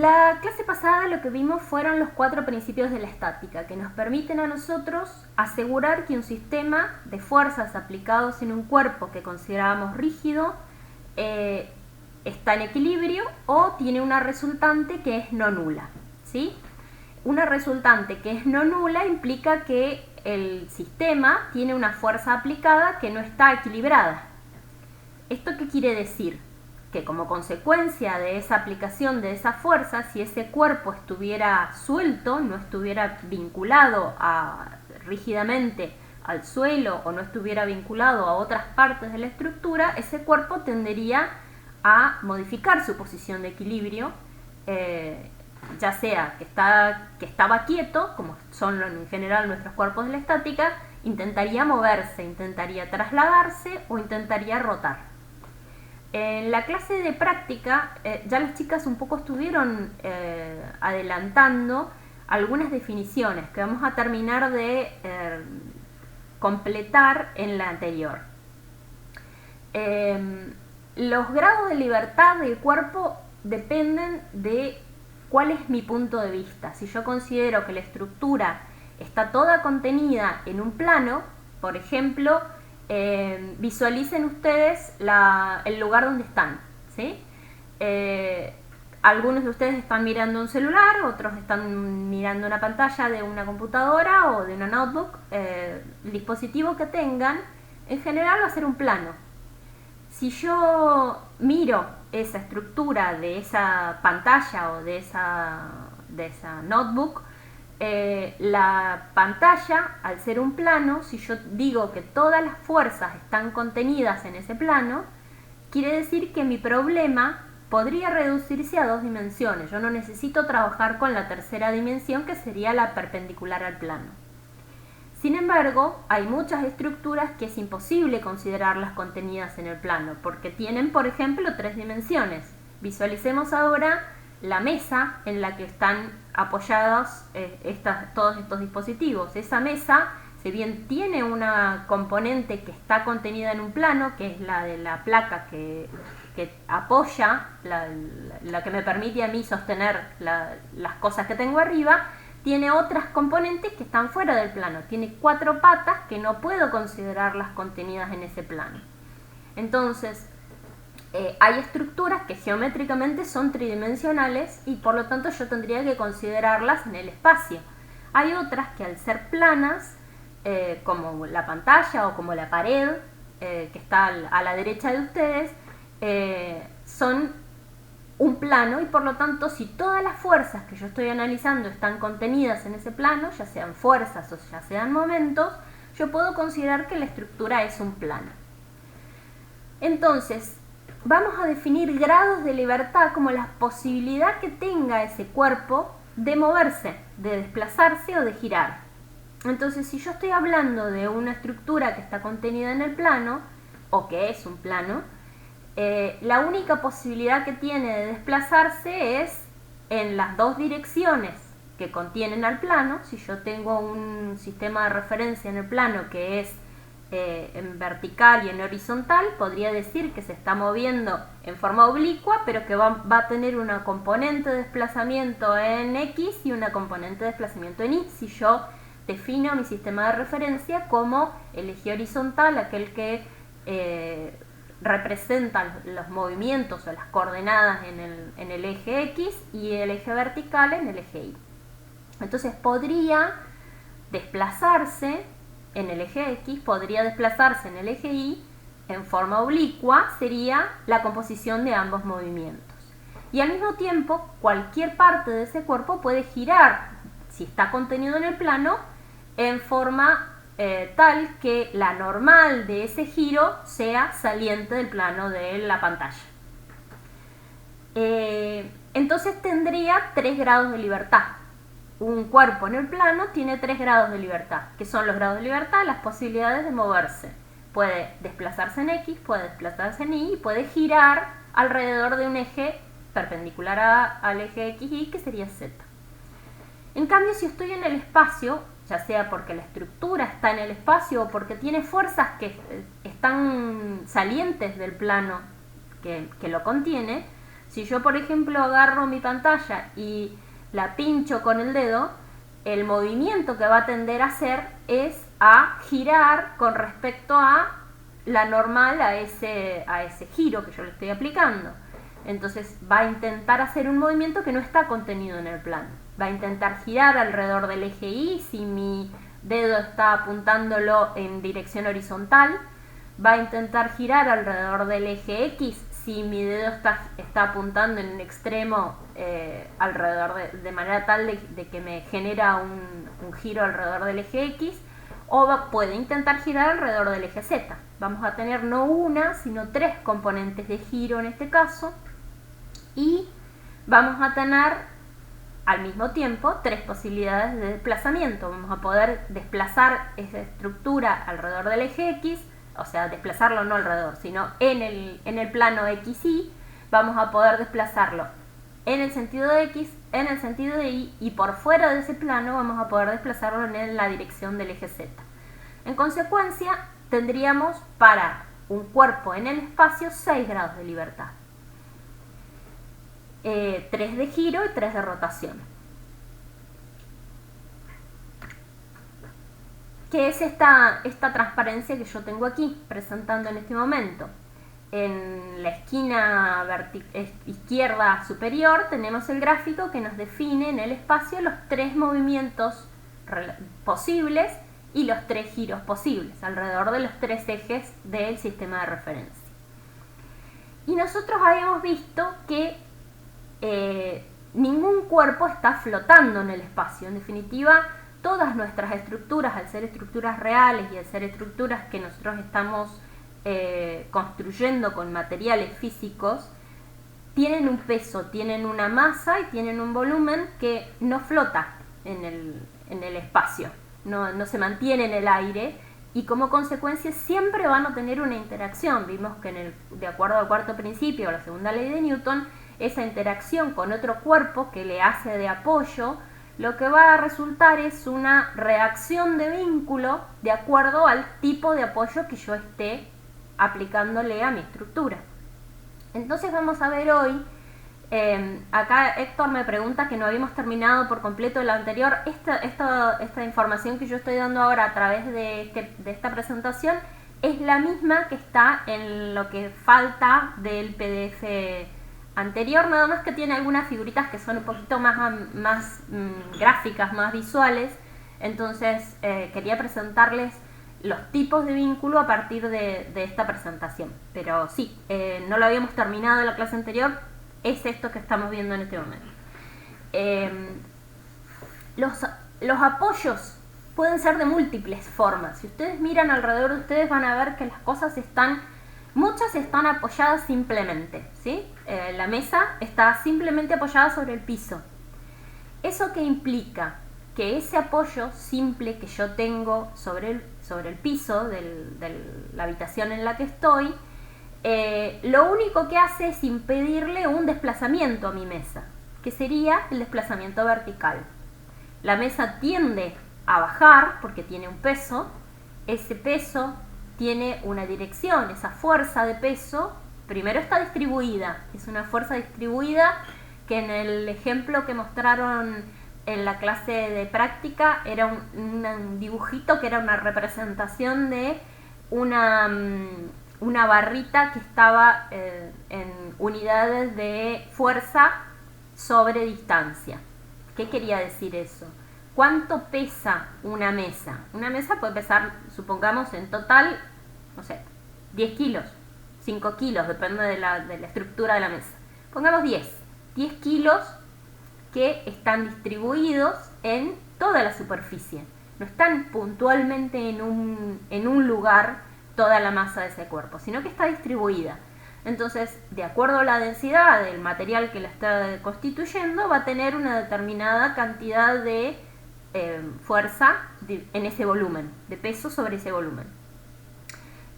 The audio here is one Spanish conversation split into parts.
la clase pasada lo que vimos fueron los 4 principios de la estática, que nos permiten a nosotros asegurar que un sistema de fuerzas aplicados en un cuerpo que considerábamos rígido está en equilibrio o tiene una resultante que es no nula, ¿sí? Una resultante que es no nula implica que el sistema tiene una fuerza aplicada que no está equilibrada. ¿Esto qué quiere decir? Que como consecuencia de esa aplicación de esa fuerza, si ese cuerpo estuviera suelto, no estuviera vinculado rígidamente al suelo o no estuviera vinculado a otras partes de la estructura, ese cuerpo tendería a modificar su posición de equilibrio, ya sea que estaba quieto, como son en general nuestros cuerpos de la estática, intentaría moverse, intentaría trasladarse o intentaría rotar. En la clase de práctica ya las chicas un poco estuvieron adelantando algunas definiciones que vamos a terminar de completar en la anterior. Los grados de libertad del cuerpo dependen de cuál es mi punto de vista. Si yo considero que la estructura está toda contenida en un plano, por ejemplo, visualicen ustedes el lugar donde están, ¿sí? Algunos de ustedes están mirando un celular, otros están mirando una pantalla de una computadora o de una notebook. El dispositivo que tengan, en general va a ser un plano. Si yo miro esa estructura de esa pantalla o de esa notebook, la pantalla, al ser un plano, si yo digo que todas las fuerzas están contenidas en ese plano, quiere decir que mi problema podría reducirse a 2 dimensiones. Yo no necesito trabajar con la tercera dimensión, que sería la perpendicular al plano. Sin embargo, hay muchas estructuras que es imposible considerarlas contenidas en el plano, porque tienen, por ejemplo, 3 dimensiones. Visualicemos ahora la mesa en la que están apoyados todos estos dispositivos. Esa mesa, si bien tiene una componente que está contenida en un plano, que es la de la placa que apoya, la que me permite a mí sostener las cosas que tengo arriba, tiene otras componentes que están fuera del plano. Tiene 4 patas que no puedo considerarlas contenidas en ese plano. Entonces, hay estructuras que geométricamente son tridimensionales y por lo tanto yo tendría que considerarlas en el espacio. Hay otras que al ser planas, como la pantalla o como la pared que está a la derecha de ustedes, son un plano y por lo tanto si todas las fuerzas que yo estoy analizando están contenidas en ese plano, ya sean fuerzas o ya sean momentos, yo puedo considerar que la estructura es un plano. Entonces, vamos a definir grados de libertad como la posibilidad que tenga ese cuerpo de moverse, de desplazarse o de girar. Entonces, si yo estoy hablando de una estructura que está contenida en el plano, o que es un plano, la única posibilidad que tiene de desplazarse es en las 2 direcciones que contienen al plano. Si yo tengo un sistema de referencia en el plano que es en vertical y en horizontal, podría decir que se está moviendo en forma oblicua, pero que va a tener una componente de desplazamiento en X y una componente de desplazamiento en Y. Si yo defino mi sistema de referencia como el eje horizontal, aquel que representa los movimientos o las coordenadas en el eje X, y el eje vertical en el eje Y. Entonces podría desplazarse en el eje X, podría desplazarse en el eje Y en forma oblicua, sería la composición de ambos movimientos. Y al mismo tiempo, cualquier parte de ese cuerpo puede girar, si está contenido en el plano, en forma tal que la normal de ese giro sea saliente del plano de la pantalla. Entonces tendría 3 grados de libertad. Un cuerpo en el plano tiene 3 grados de libertad. ¿Qué son los grados de libertad? Las posibilidades de moverse. Puede desplazarse en X, puede desplazarse en Y y puede girar alrededor de un eje perpendicular al eje X y Y, que sería Z. En cambio, si estoy en el espacio, ya sea porque la estructura está en el espacio o porque tiene fuerzas que están salientes del plano que lo contiene, Si yo, por ejemplo, agarro mi pantalla y la pincho con el dedo, el movimiento que va a tender a hacer es a girar con respecto a la normal, a ese giro que yo le estoy aplicando. Entonces va a intentar hacer un movimiento que no está contenido en el plano. Va a intentar girar alrededor del eje Y si mi dedo está apuntándolo en dirección horizontal. Va a intentar girar alrededor del eje X si mi dedo está apuntando en un extremo alrededor de manera tal de que me genera un giro alrededor del eje X, o puede intentar girar alrededor del eje Z. Vamos a tener no una, sino 3 componentes de giro en este caso, y vamos a tener al mismo tiempo 3 posibilidades de desplazamiento. Vamos a poder desplazar esa estructura alrededor del eje X, o sea, desplazarlo no alrededor, sino en el plano XY. Vamos a poder desplazarlo en el sentido de X, en el sentido de Y, y por fuera de ese plano vamos a poder desplazarlo en la dirección del eje Z. En consecuencia, tendríamos para un cuerpo en el espacio 6 grados de libertad. 3 de giro y 3 de rotación. ¿Qué es esta transparencia que yo tengo aquí presentando en este momento? En la esquina izquierda superior tenemos el gráfico que nos define en el espacio los 3 movimientos posibles y los 3 giros posibles alrededor de los 3 ejes del sistema de referencia. Y nosotros habíamos visto que ningún cuerpo está flotando en el espacio. En definitiva, todas nuestras estructuras, al ser estructuras reales y al ser estructuras que nosotros estamos construyendo con materiales físicos, tienen un peso, tienen una masa y tienen un volumen que no flota en el espacio, no se mantiene en el aire, y como consecuencia siempre van a tener una interacción. Vimos que de acuerdo al cuarto principio, la segunda ley de Newton, esa interacción con otro cuerpo que le hace de apoyo, lo que va a resultar es una reacción de vínculo de acuerdo al tipo de apoyo que yo esté aplicándole a mi estructura. Entonces vamos a ver hoy, acá Héctor me pregunta que no habíamos terminado por completo lo anterior. Esta información que yo estoy dando ahora a través de esta presentación es la misma que está en lo que falta del PDF anterior, nada más que tiene algunas figuritas que son un poquito más gráficas, más visuales. Entonces quería presentarles los tipos de vínculo a partir de esta presentación. Pero sí, no lo habíamos terminado en la clase anterior, es esto que estamos viendo en este momento. Los apoyos pueden ser de múltiples formas. Si ustedes miran alrededor de ustedes van a ver que las cosas muchas están apoyadas simplemente, ¿sí? La mesa está simplemente apoyada sobre el piso. ¿Eso qué implica? Que ese apoyo simple que yo tengo sobre el piso de la habitación en la que estoy, lo único que hace es impedirle un desplazamiento a mi mesa, que sería el desplazamiento vertical. La mesa tiende a bajar porque tiene un peso, ese peso tiene una dirección, esa fuerza de peso primero está distribuida, es una fuerza distribuida que en el ejemplo que mostraron en la clase de práctica era un dibujito que era una representación de una barrita que estaba en unidades de fuerza sobre distancia. ¿Qué quería decir eso? ¿Cuánto pesa una mesa? Una mesa puede pesar, supongamos, en total, no sé, 10 kilos, 5 kilos, depende de la estructura de la mesa. Pongamos 10 kilos que están distribuidos en toda la superficie. No están puntualmente en un lugar toda la masa de ese cuerpo, sino que está distribuida. Entonces, de acuerdo a la densidad del material que la está constituyendo, va a tener una determinada cantidad de fuerza en ese volumen, de peso sobre ese volumen.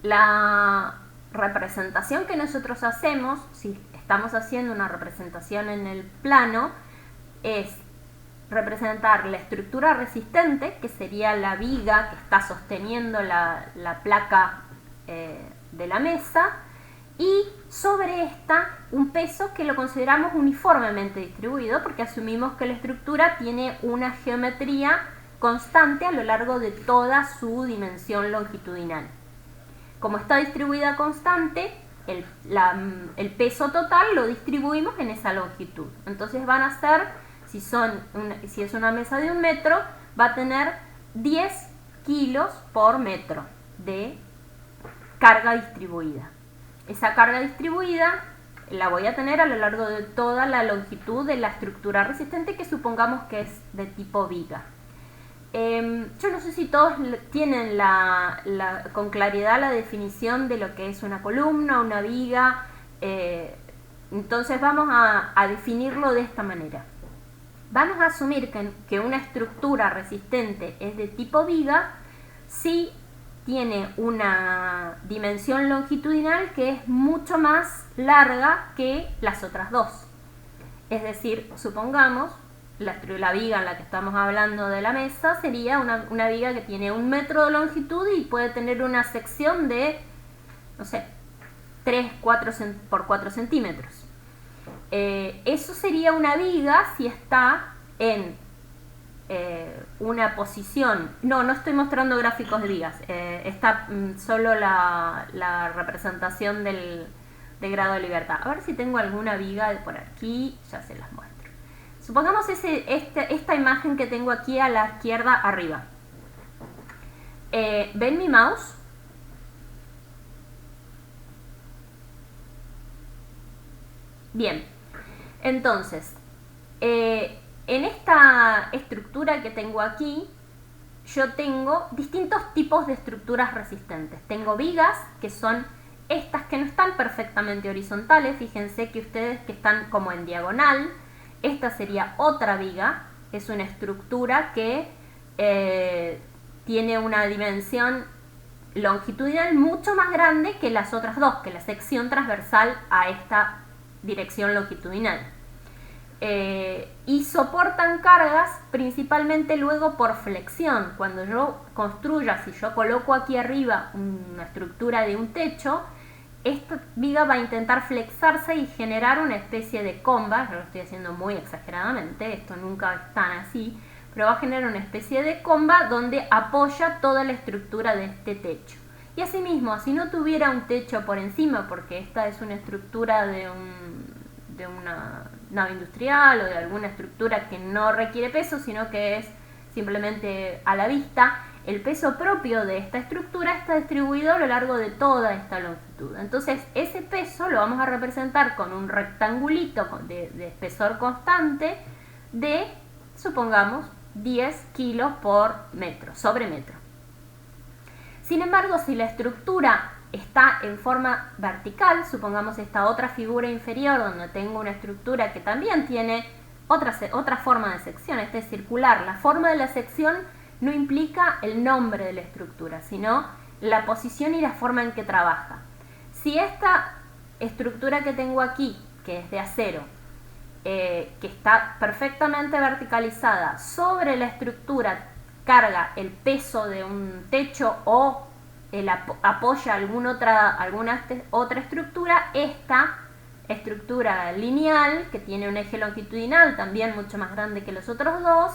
La representación que nosotros hacemos, si estamos haciendo una representación en el plano, es representar la estructura resistente, que sería la viga que está sosteniendo la placa de la mesa, y sobre esta un peso que lo consideramos uniformemente distribuido porque asumimos que la estructura tiene una geometría constante a lo largo de toda su dimensión longitudinal. Como está distribuida constante, el peso total lo distribuimos en esa longitud. Entonces van a ser, si es una mesa de 1 metro, va a tener 10 kilos por metro de carga distribuida. Esa carga distribuida la voy a tener a lo largo de toda la longitud de la estructura resistente, que supongamos que es de tipo viga. Yo no sé si todos tienen con claridad la definición de lo que es una columna, una viga. Entonces vamos a definirlo de esta manera. Vamos a asumir que una estructura resistente es de tipo viga si tiene una dimensión longitudinal que es mucho más larga que las otras dos. Es decir, supongamos, la viga en la que estamos hablando de la mesa sería una viga que tiene 1 metro de longitud y puede tener una sección de, no sé, 3 por 4 centímetros. Eso sería una viga si está en una posición. No estoy mostrando gráficos de vigas, está solo la representación del grado de libertad. A ver si tengo alguna viga por aquí, ya se las muestro. Supongamos esta imagen que tengo aquí a la izquierda arriba. ¿Ven mi mouse? Bien, entonces en esta estructura que tengo aquí, yo tengo distintos tipos de estructuras resistentes. Tengo vigas, que son estas que no están perfectamente horizontales. Fíjense que ustedes que están como en diagonal. Esta sería otra viga. Es una estructura que tiene una dimensión longitudinal mucho más grande que las otras dos, que la sección transversal a esta dirección longitudinal. Y soportan cargas principalmente luego por flexión. Cuando yo construya, si yo coloco aquí arriba una estructura de un techo, esta viga va a intentar flexarse y generar una especie de comba. Yo lo estoy haciendo muy exageradamente, esto nunca es tan así, pero va a generar una especie de comba donde apoya toda la estructura de este techo. Y asimismo, si no tuviera un techo por encima, porque esta es una estructura de una nave industrial o de alguna estructura que no requiere peso, sino que es simplemente a la vista, el peso propio de esta estructura está distribuido a lo largo de toda esta longitud. Entonces ese peso lo vamos a representar con un rectangulito de espesor constante de, supongamos, 10 kilos por metro, sobre metro. Sin embargo, si la estructura está en forma vertical, supongamos esta otra figura inferior donde tengo una estructura que también tiene otra forma de sección, esta es circular. La forma de la sección no implica el nombre de la estructura, sino la posición y la forma en que trabaja. Si esta estructura que tengo aquí, que es de acero, que está perfectamente verticalizada, sobre la estructura carga el peso de un techo o apoya alguna otra estructura, esta estructura lineal, que tiene un eje longitudinal también mucho más grande que los otros dos,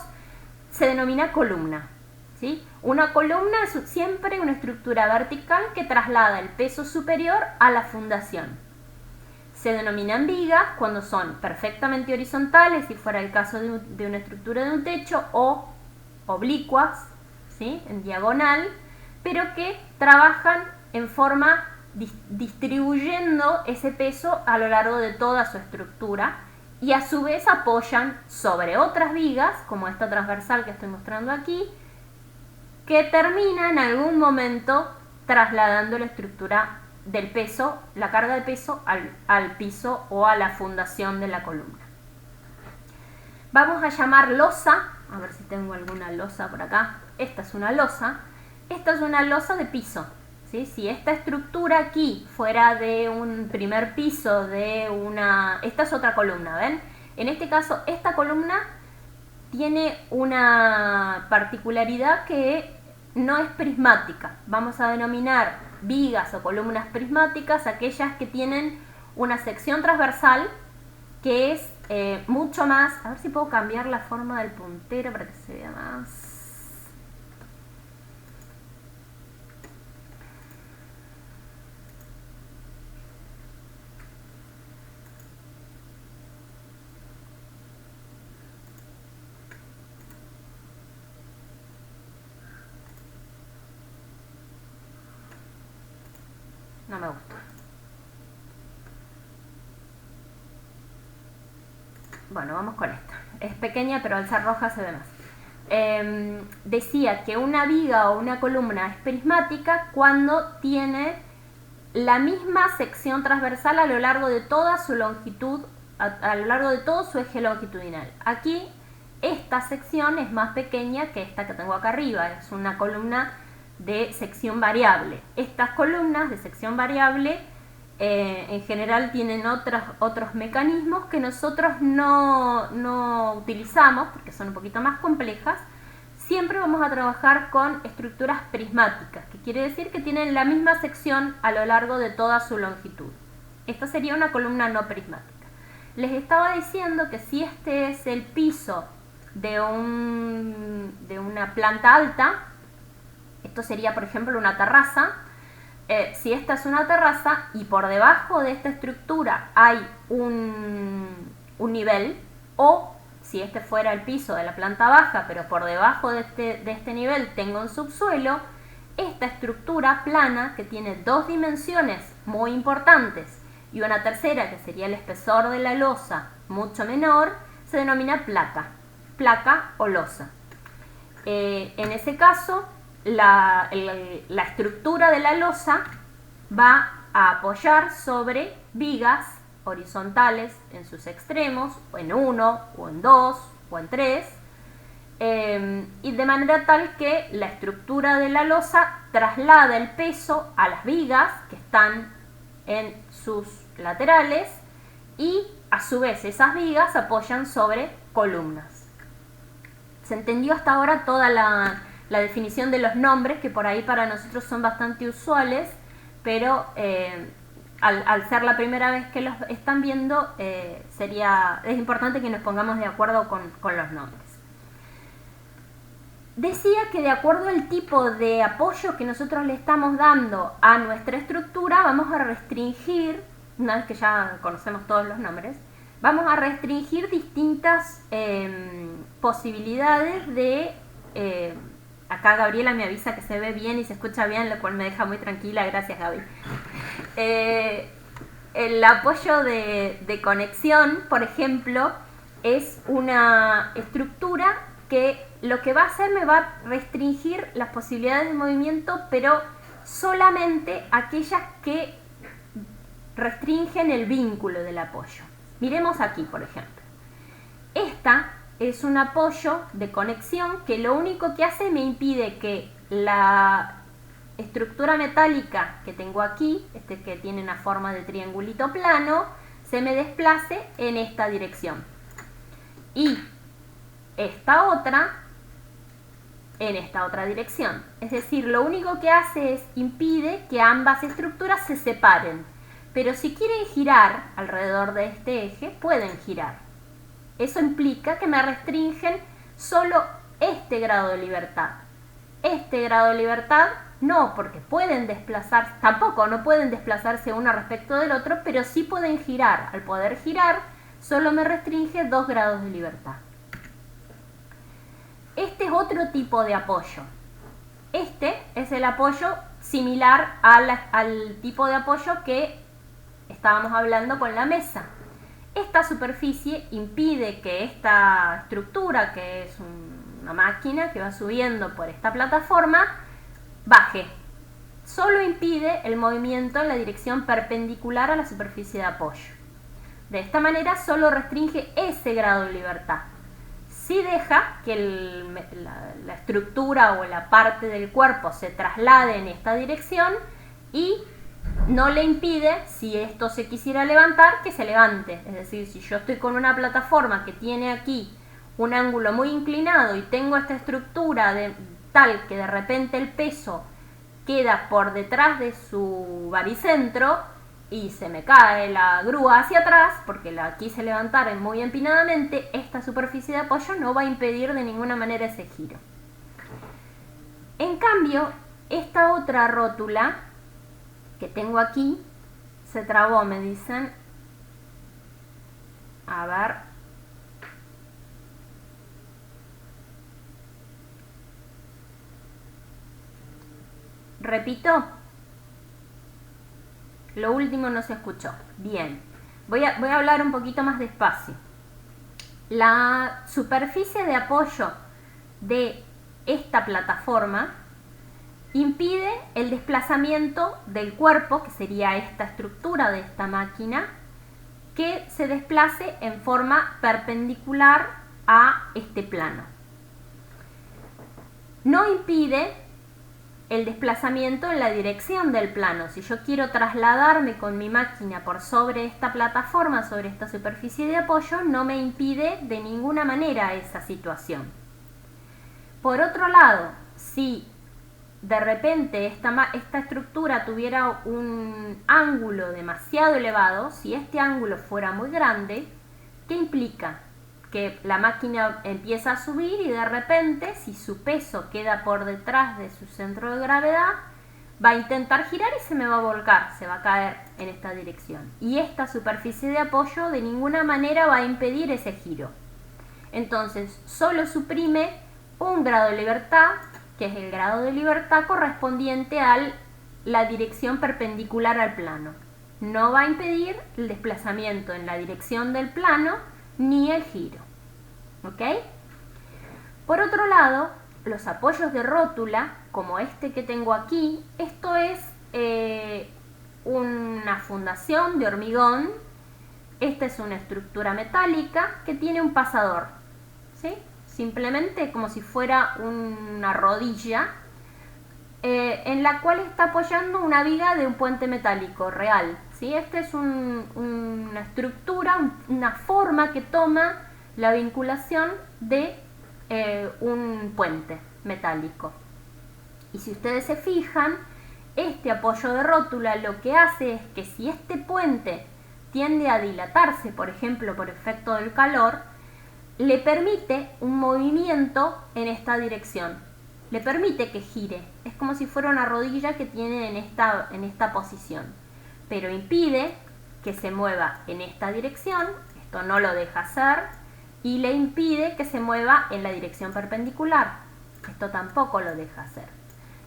se denomina columna. ¿Sí? Una columna es siempre una estructura vertical que traslada el peso superior a la fundación. Se denominan vigas cuando son perfectamente horizontales, si fuera el caso de una estructura de un techo, o oblicuas, ¿sí? En diagonal, pero que trabajan en forma distribuyendo ese peso a lo largo de toda su estructura y a su vez apoyan sobre otras vigas, como esta transversal que estoy mostrando aquí, que termina en algún momento trasladando la estructura del peso, la carga de peso al piso o a la fundación de la columna. Vamos a llamar losa, a ver si tengo alguna losa por acá. Esta es una losa de piso. ¿Sí? Si esta estructura aquí fuera de un primer piso esta es otra columna, ¿ven? En este caso, esta columna tiene una particularidad que no es prismática. Vamos a denominar vigas o columnas prismáticas aquellas que tienen una sección transversal que es mucho más... A ver si puedo cambiar la forma del puntero para que se vea más... No me gusta. Bueno, vamos con esta. Es pequeña, pero al ser roja se ve más. Decía que una viga o una columna es prismática cuando tiene la misma sección transversal a lo largo de toda su longitud, a lo largo de todo su eje longitudinal. Aquí esta sección es más pequeña que esta que tengo acá arriba, es una columna de sección variable. Estas columnas de sección variable en general tienen otros mecanismos que nosotros no utilizamos porque son un poquito más complejas. Siempre vamos a trabajar con estructuras prismáticas, que quiere decir que tienen la misma sección a lo largo de toda su longitud. Esta sería una columna no prismática. Les estaba diciendo que si este es el piso de una planta alta, esto sería por ejemplo una terraza. Si esta es una terraza y por debajo de esta estructura hay un nivel, o si este fuera el piso de la planta baja, pero por debajo de este nivel tengo un subsuelo, esta estructura plana, que tiene dos dimensiones muy importantes y una tercera, que sería el espesor de la losa, mucho menor, se denomina placa o losa. En ese caso, la estructura de la losa va a apoyar sobre vigas horizontales en sus extremos, o en 1, o en 2, o en 3, y de manera tal que la estructura de la losa traslada el peso a las vigas que están en sus laterales, y a su vez esas vigas apoyan sobre columnas. ¿Se entendió hasta ahora toda la definición de los nombres, que por ahí para nosotros son bastante usuales, pero al ser la primera vez que los están viendo, es importante que nos pongamos de acuerdo con los nombres. Decía que de acuerdo al tipo de apoyo que nosotros le estamos dando a nuestra estructura, vamos a restringir, una vez que ya conocemos todos los nombres, vamos a restringir distintas posibilidades de... acá Gabriela me avisa que se ve bien y se escucha bien, lo cual me deja muy tranquila, gracias Gaby. El apoyo de conexión, por ejemplo, es una estructura que lo que va a hacer me va a restringir las posibilidades de movimiento, pero solamente aquellas que restringen el vínculo del apoyo. Miremos aquí, por ejemplo. Esta es un apoyo de conexión que lo único que hace me impide que la estructura metálica que tengo aquí, que tiene una forma de triangulito plano, se me desplace en esta dirección. Y esta otra en esta otra dirección. Es decir, lo único que hace es impide que ambas estructuras se separen. Pero si quieren girar alrededor de este eje, pueden girar. Eso implica que me restringen solo este grado de libertad. Este grado de libertad no, porque pueden desplazarse, tampoco no pueden desplazarse uno respecto del otro, pero sí pueden girar. Al poder girar, solo me restringe 2 grados de libertad. Este es otro tipo de apoyo. Este es el apoyo similar al tipo de apoyo que estábamos hablando con la mesa. Esta superficie impide que esta estructura, que es una máquina que va subiendo por esta plataforma, baje. Solo impide el movimiento en la dirección perpendicular a la superficie de apoyo. De esta manera solo restringe ese grado de libertad. Sí deja que la estructura o la parte del cuerpo se traslade en esta dirección y no le impide, si esto se quisiera levantar, que se levante. Es decir, si yo estoy con una plataforma que tiene aquí un ángulo muy inclinado y tengo esta estructura tal que de repente el peso queda por detrás de su baricentro, y se me cae la grúa hacia atrás, porque la quise levantar muy empinadamente, esta superficie de apoyo no va a impedir de ninguna manera ese giro. En cambio, esta otra rótula que tengo aquí, se trabó, me dicen. A ver. Repito. Lo último no se escuchó. Bien. Voy a hablar un poquito más despacio. La superficie de apoyo de esta plataforma impide el desplazamiento del cuerpo, que sería esta estructura de esta máquina, que se desplace en forma perpendicular a este plano. No impide el desplazamiento en la dirección del plano. Si yo quiero trasladarme con mi máquina por sobre esta plataforma, sobre esta superficie de apoyo, no me impide de ninguna manera esa situación. Por otro lado, si de repente esta estructura tuviera un ángulo demasiado elevado, si este ángulo fuera muy grande, ¿qué implica? Que la máquina empieza a subir y de repente, si su peso queda por detrás de su centro de gravedad, va a intentar girar y se me va a volcar, se va a caer en esta dirección. Y esta superficie de apoyo de ninguna manera va a impedir ese giro. Entonces, solo suprime un grado de libertad, que es el grado de libertad correspondiente a la dirección perpendicular al plano. No va a impedir el desplazamiento en la dirección del plano ni el giro. ¿Ok? Por otro lado, los apoyos de rótula, como este que tengo aquí, esto es una fundación de hormigón. Esta es una estructura metálica que tiene un pasador, ¿sí? Simplemente como si fuera una rodilla en la cual está apoyando una viga de un puente metálico real, ¿sí? Esta es una estructura, una forma que toma la vinculación de un puente metálico. Y si ustedes se fijan, este apoyo de rótula lo que hace es que si este puente tiende a dilatarse, por ejemplo, por efecto del calor, le permite un movimiento en esta dirección, le permite que gire, es como si fuera una rodilla que tiene en esta posición, pero impide que se mueva en esta dirección, esto no lo deja hacer, y le impide que se mueva en la dirección perpendicular, esto tampoco lo deja hacer.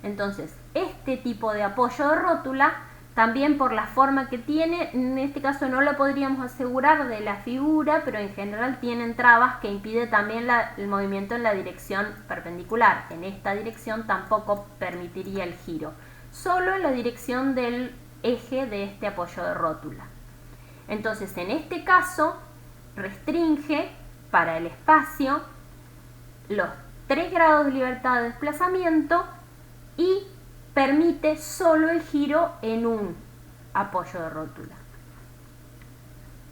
Entonces, este tipo de apoyo de rótula, también por la forma que tiene, en este caso no lo podríamos asegurar de la figura, pero en general tienen trabas que impide también el movimiento en la dirección perpendicular. En esta dirección tampoco permitiría el giro, solo en la dirección del eje de este apoyo de rótula. Entonces, en este caso, restringe para el espacio los 3 grados de libertad de desplazamiento y permite solo el giro en un apoyo de rótula,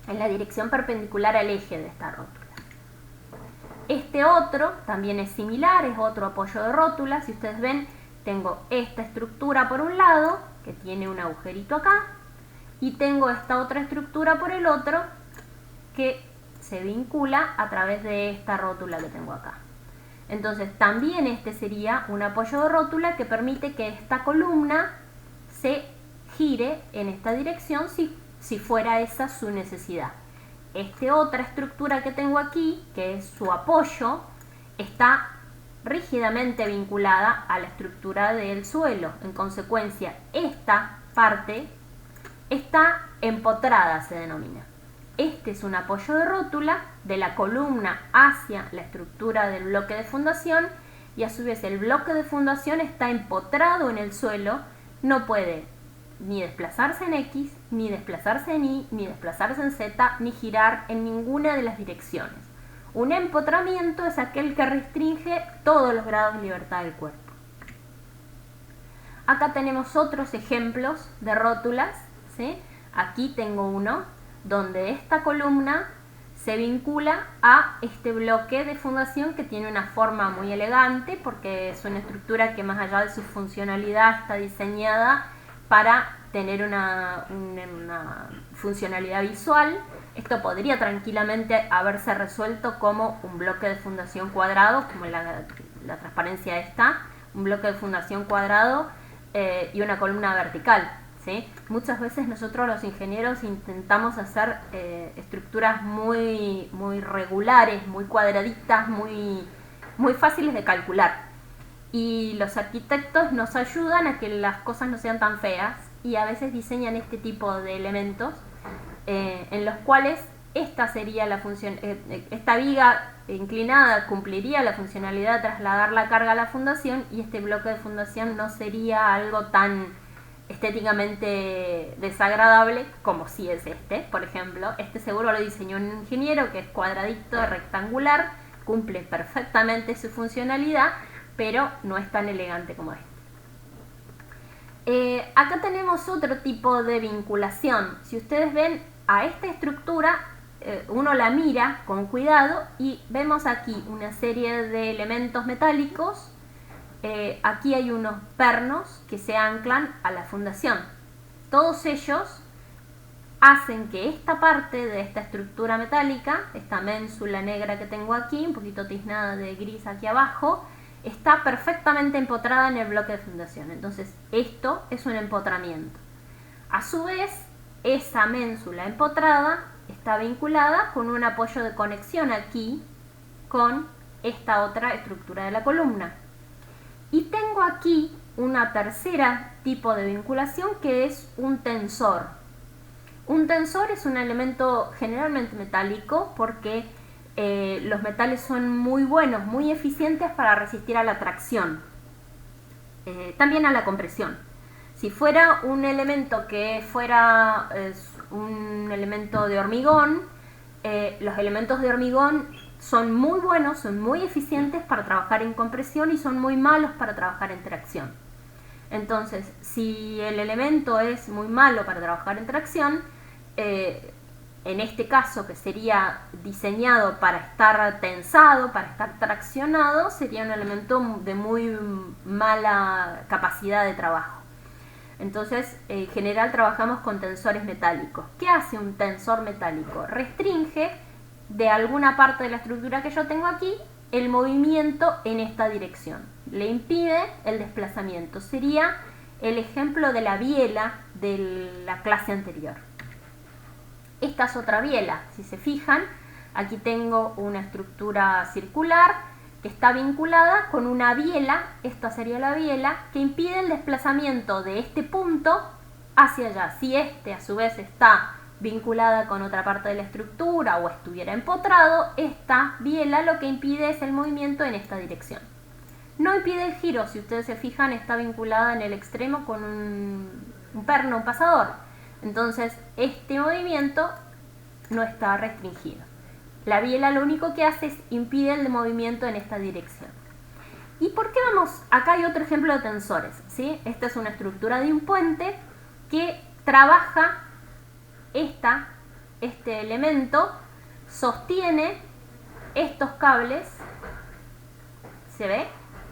en la dirección perpendicular al eje de esta rótula. Este otro también es similar, es otro apoyo de rótula. Si ustedes ven, tengo esta estructura por un lado, que tiene un agujerito acá, y tengo esta otra estructura por el otro, que se vincula a través de esta rótula que tengo acá. Entonces también este sería un apoyo de rótula que permite que esta columna se gire en esta dirección si fuera esa su necesidad. Esta otra estructura que tengo aquí, que es su apoyo, está rígidamente vinculada a la estructura del suelo. En consecuencia, esta parte está empotrada, se denomina. Este es un apoyo de rótula de la columna hacia la estructura del bloque de fundación, y a su vez el bloque de fundación está empotrado en el suelo, no puede ni desplazarse en X, ni desplazarse en Y, ni desplazarse en Z, ni girar en ninguna de las direcciones. Un empotramiento es aquel que restringe todos los grados de libertad del cuerpo. Acá tenemos otros ejemplos de rótulas, ¿sí? Aquí tengo uno donde esta columna se vincula a este bloque de fundación que tiene una forma muy elegante porque es una estructura que más allá de su funcionalidad está diseñada para tener una funcionalidad visual, esto podría tranquilamente haberse resuelto como un bloque de fundación cuadrado, como la transparencia está, un bloque de fundación cuadrado y una columna vertical, ¿sí? Muchas veces nosotros los ingenieros intentamos hacer estructuras muy regulares, muy cuadraditas, muy fáciles de calcular. Y los arquitectos nos ayudan a que las cosas no sean tan feas y a veces diseñan este tipo de elementos en los cuales esta sería la función, esta viga inclinada cumpliría la funcionalidad de trasladar la carga a la fundación, y este bloque de fundación no sería algo tan estéticamente desagradable como si es este. Por ejemplo, este seguro lo diseñó un ingeniero que es cuadradito, rectangular, cumple perfectamente su funcionalidad, pero no es tan elegante como este. Acá tenemos otro tipo de vinculación. Si ustedes ven a esta estructura, uno la mira con cuidado y vemos aquí una serie de elementos metálicos. Aquí hay unos pernos que se anclan a la fundación. Todos ellos hacen que esta parte de esta estructura metálica, esta ménsula negra que tengo aquí, un poquito tiznada de gris aquí abajo, está perfectamente empotrada en el bloque de fundación. Entonces esto es un empotramiento. A su vez, esa ménsula empotrada está vinculada con un apoyo de conexión aquí con esta otra estructura de la columna. Y tengo aquí una tercera tipo de vinculación que es un tensor. Un tensor es un elemento generalmente metálico porque los metales son muy buenos, muy eficientes para resistir a la tracción, también a la compresión. Si fuera un elemento que fuera un elemento de hormigón, los elementos de hormigón son muy buenos, son muy eficientes para trabajar en compresión y son muy malos para trabajar en tracción. Entonces, si el elemento es muy malo para trabajar en tracción, en este caso, que sería diseñado para estar tensado, para estar traccionado, sería un elemento de muy mala capacidad de trabajo. Entonces, en general trabajamos con tensores metálicos. ¿Qué hace un tensor metálico? Restringe de alguna parte de la estructura que yo tengo aquí el movimiento en esta dirección. Le impide el desplazamiento. Sería el ejemplo de la biela de la clase anterior. Esta es otra biela. Si se fijan, aquí tengo una estructura circular que está vinculada con una biela, esta sería la biela, que impide el desplazamiento de este punto hacia allá. Si este a su vez está vinculada con otra parte de la estructura o estuviera empotrado, esta biela lo que impide es el movimiento en esta dirección. No impide el giro, si ustedes se fijan, está vinculada en el extremo con un perno, un pasador. Entonces, este movimiento no está restringido. La biela lo único que hace es impide el movimiento en esta dirección. ¿Y por qué vamos? Acá hay otro ejemplo de tensores, ¿sí? Esta es una estructura de un puente que trabaja este elemento, sostiene estos cables. ¿Se ve?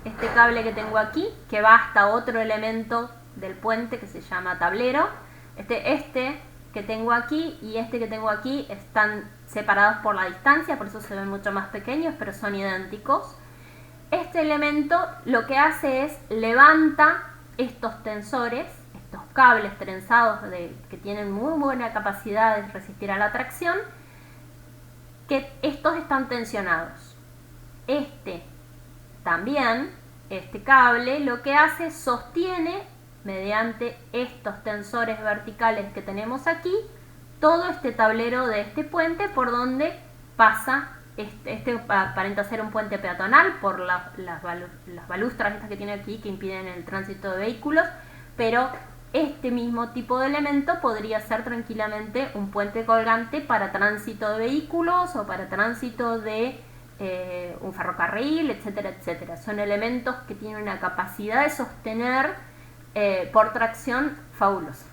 Este cable que tengo aquí, que va hasta otro elemento del puente que se llama tablero. Este que tengo aquí y este que tengo aquí están separados por la distancia, por eso se ven mucho más pequeños, pero son idénticos. Este elemento lo que hace es levanta estos tensores, estos cables trenzados que tienen muy buena capacidad de resistir a la tracción, que estos están tensionados. También, este cable lo que hace es sostiene mediante estos tensores verticales que tenemos aquí todo este tablero de este puente por donde pasa aparenta ser un puente peatonal por las balustras estas que tiene aquí que impiden el tránsito de vehículos, pero este mismo tipo de elemento podría ser tranquilamente un puente colgante para tránsito de vehículos o para tránsito de un ferrocarril, etcétera, etcétera. Son elementos que tienen una capacidad de sostener por tracción fabulosa.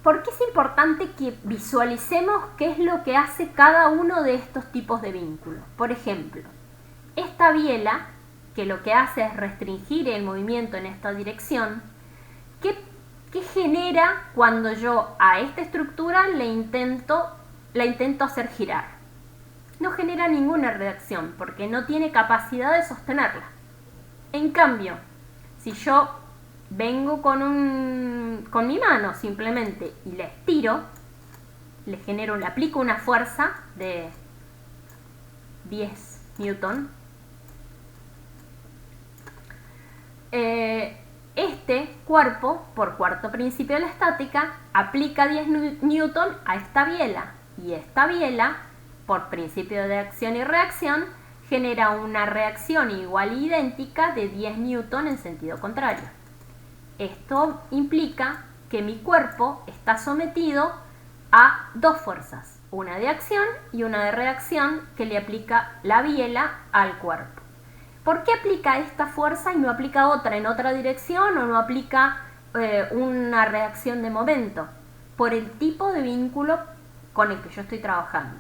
¿Por qué es importante que visualicemos qué es lo que hace cada uno de estos tipos de vínculos? Por ejemplo, esta biela, que lo que hace es restringir el movimiento en esta dirección, ¿Qué genera cuando yo a esta estructura la intento hacer girar? No genera ninguna reacción porque no tiene capacidad de sostenerla. En cambio, si yo vengo con mi mano simplemente y la estiro, le aplico una fuerza de 10 newton. Este cuerpo, por cuarto principio de la estática, aplica 10 newton a esta biela, y esta biela, por principio de acción y reacción, genera una reacción igual e idéntica de 10 newton en sentido contrario. Esto implica que mi cuerpo está sometido a dos fuerzas, una de acción y una de reacción que le aplica la biela al cuerpo. ¿Por qué aplica esta fuerza y no aplica otra en otra dirección o no aplica una reacción de momento? Por el tipo de vínculo con el que yo estoy trabajando.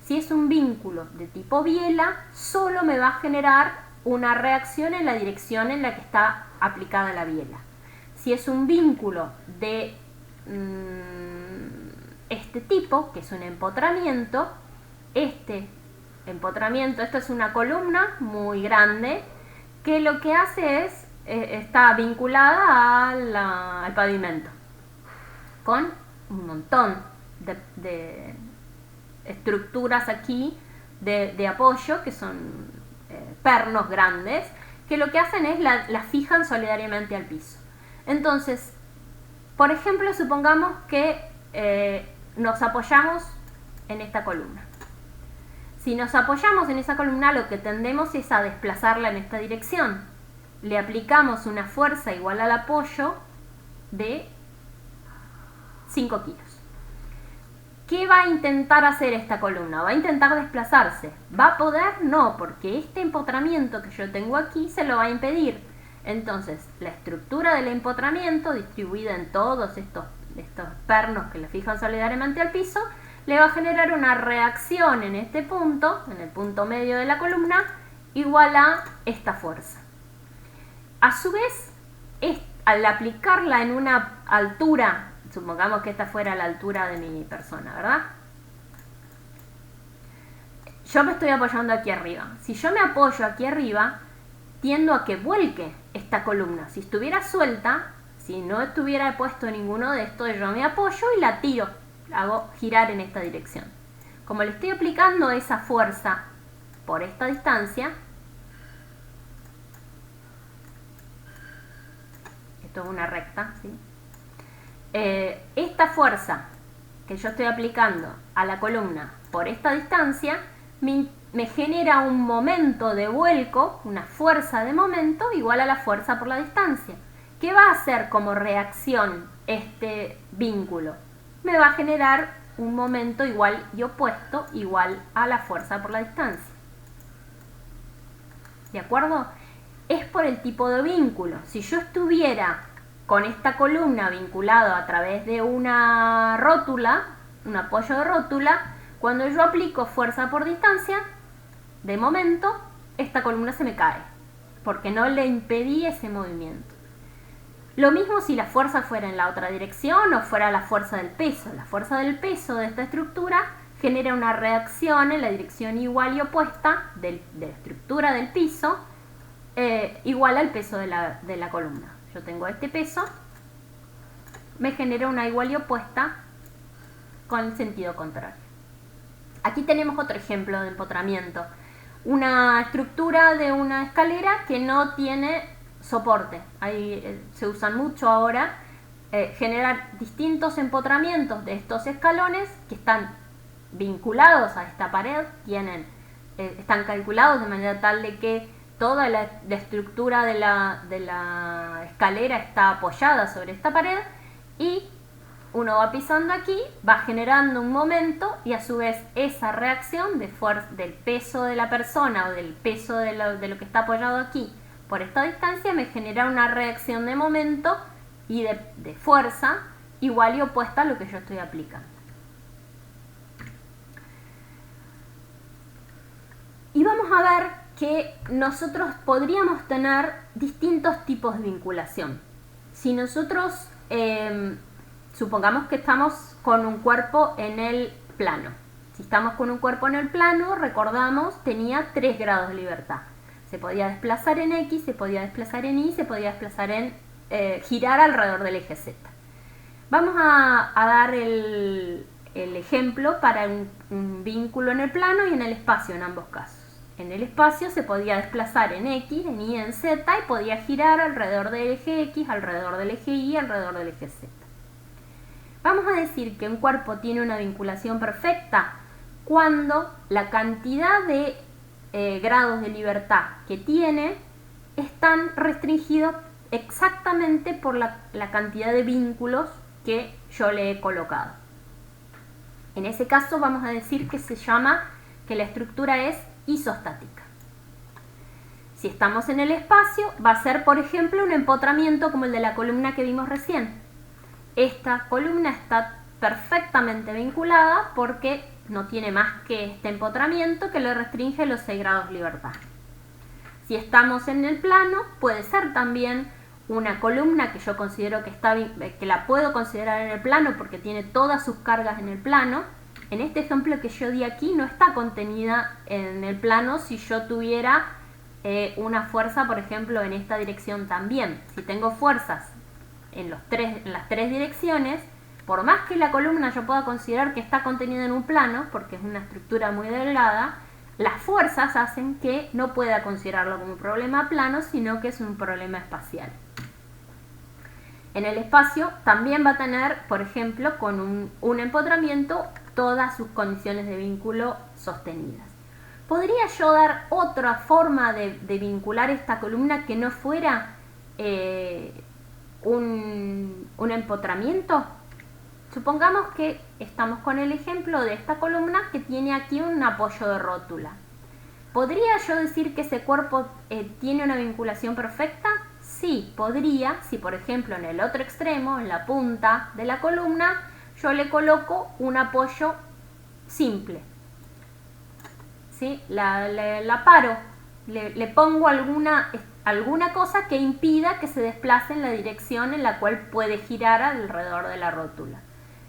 Si es un vínculo de tipo biela, solo me va a generar una reacción en la dirección en la que está aplicada la biela. Si es un vínculo de este tipo, que es un empotramiento, esto es una columna muy grande que lo que hace es, está vinculada al pavimento con un montón de estructuras aquí de apoyo que son pernos grandes que lo que hacen es la fijan solidariamente al piso. Entonces, por ejemplo, supongamos que nos apoyamos en esta columna. Si nos apoyamos en esa columna, lo que tendemos es a desplazarla en esta dirección. Le aplicamos una fuerza igual al apoyo de 5 kilos. ¿Qué va a intentar hacer esta columna? Va a intentar desplazarse. ¿Va a poder? No, porque este empotramiento que yo tengo aquí se lo va a impedir. Entonces, la estructura del empotramiento, distribuida en todos estos pernos que le fijan solidariamente al piso, le va a generar una reacción en este punto, en el punto medio de la columna, igual a esta fuerza. A su vez, al aplicarla en una altura, supongamos que esta fuera la altura de mi persona, ¿verdad? Yo me estoy apoyando aquí arriba. Si yo me apoyo aquí arriba, tiendo a que vuelque esta columna. Si estuviera suelta, si no estuviera puesto ninguno de estos, yo me apoyo y la tiro, la hago girar en esta dirección. Como le estoy aplicando esa fuerza por esta distancia, esto es una recta, ¿sí? Esta fuerza que yo estoy aplicando a la columna por esta distancia me genera un momento de vuelco, una fuerza de momento igual a la fuerza por la distancia. ¿Qué va a hacer como reacción este vínculo? Me va a generar un momento igual y opuesto igual a la fuerza por la distancia. ¿De acuerdo? Es por el tipo de vínculo. Si yo estuviera con esta columna vinculado a través de una rótula, un apoyo de rótula, cuando yo aplico fuerza por distancia, de momento, esta columna se me cae, porque no le impedí ese movimiento. Lo mismo si la fuerza fuera en la otra dirección o fuera la fuerza del peso. La fuerza del peso de esta estructura genera una reacción en la dirección igual y opuesta de la estructura del piso, igual al peso de la columna. Yo tengo este peso, me genera una igual y opuesta con el sentido contrario. Aquí tenemos otro ejemplo de empotramiento. Una estructura de una escalera que no tiene soporte. Ahí se usan mucho ahora. Generar distintos empotramientos de estos escalones que están vinculados a esta pared, están calculados de manera tal de que toda la estructura de la escalera está apoyada sobre esta pared y uno va pisando aquí, va generando un momento y a su vez esa reacción del peso de la persona o del peso de lo que está apoyado aquí por esta distancia me genera una reacción de momento y de fuerza igual y opuesta a lo que yo estoy aplicando. Y vamos a ver que nosotros podríamos tener distintos tipos de vinculación. Si nosotros supongamos que estamos con un cuerpo en el plano. Si estamos con un cuerpo en el plano, recordamos, tenía 3 grados de libertad. Se podía desplazar en X, se podía desplazar en Y, se podía desplazar en girar alrededor del eje Z. Vamos a dar el ejemplo para un vínculo en el plano y en el espacio en ambos casos. En el espacio se podía desplazar en X, en Y, en Z y podía girar alrededor del eje X, alrededor del eje Y, alrededor del eje Z. Vamos a decir que un cuerpo tiene una vinculación perfecta cuando la cantidad de grados de libertad que tiene están restringidos exactamente por la cantidad de vínculos que yo le he colocado. En ese caso vamos a decir que la estructura es isostática. Si estamos en el espacio, va a ser, por ejemplo, un empotramiento como el de la columna que vimos recién. Esta columna está perfectamente vinculada porque no tiene más que este empotramiento que le restringe los 6 grados de libertad. Si estamos en el plano, puede ser también una columna que yo considero que la puedo considerar en el plano porque tiene todas sus cargas en el plano. En este ejemplo que yo di aquí no está contenida en el plano si yo tuviera una fuerza, por ejemplo, en esta dirección también. Si tengo fuerzas en las 3 direcciones, por más que la columna yo pueda considerar que está contenida en un plano, porque es una estructura muy delgada, las fuerzas hacen que no pueda considerarlo como un problema plano, sino que es un problema espacial. En el espacio también va a tener, por ejemplo, con un empotramiento, todas sus condiciones de vínculo sostenidas. ¿Podría yo dar otra forma de vincular esta columna que no fuera un empotramiento? Supongamos que estamos con el ejemplo de esta columna que tiene aquí un apoyo de rótula. ¿Podría yo decir que ese cuerpo tiene una vinculación perfecta? Sí, podría, si por ejemplo en el otro extremo, en la punta de la columna, yo le coloco un apoyo simple. ¿Sí? La paro, le pongo alguna cosa que impida que se desplace en la dirección en la cual puede girar alrededor de la rótula.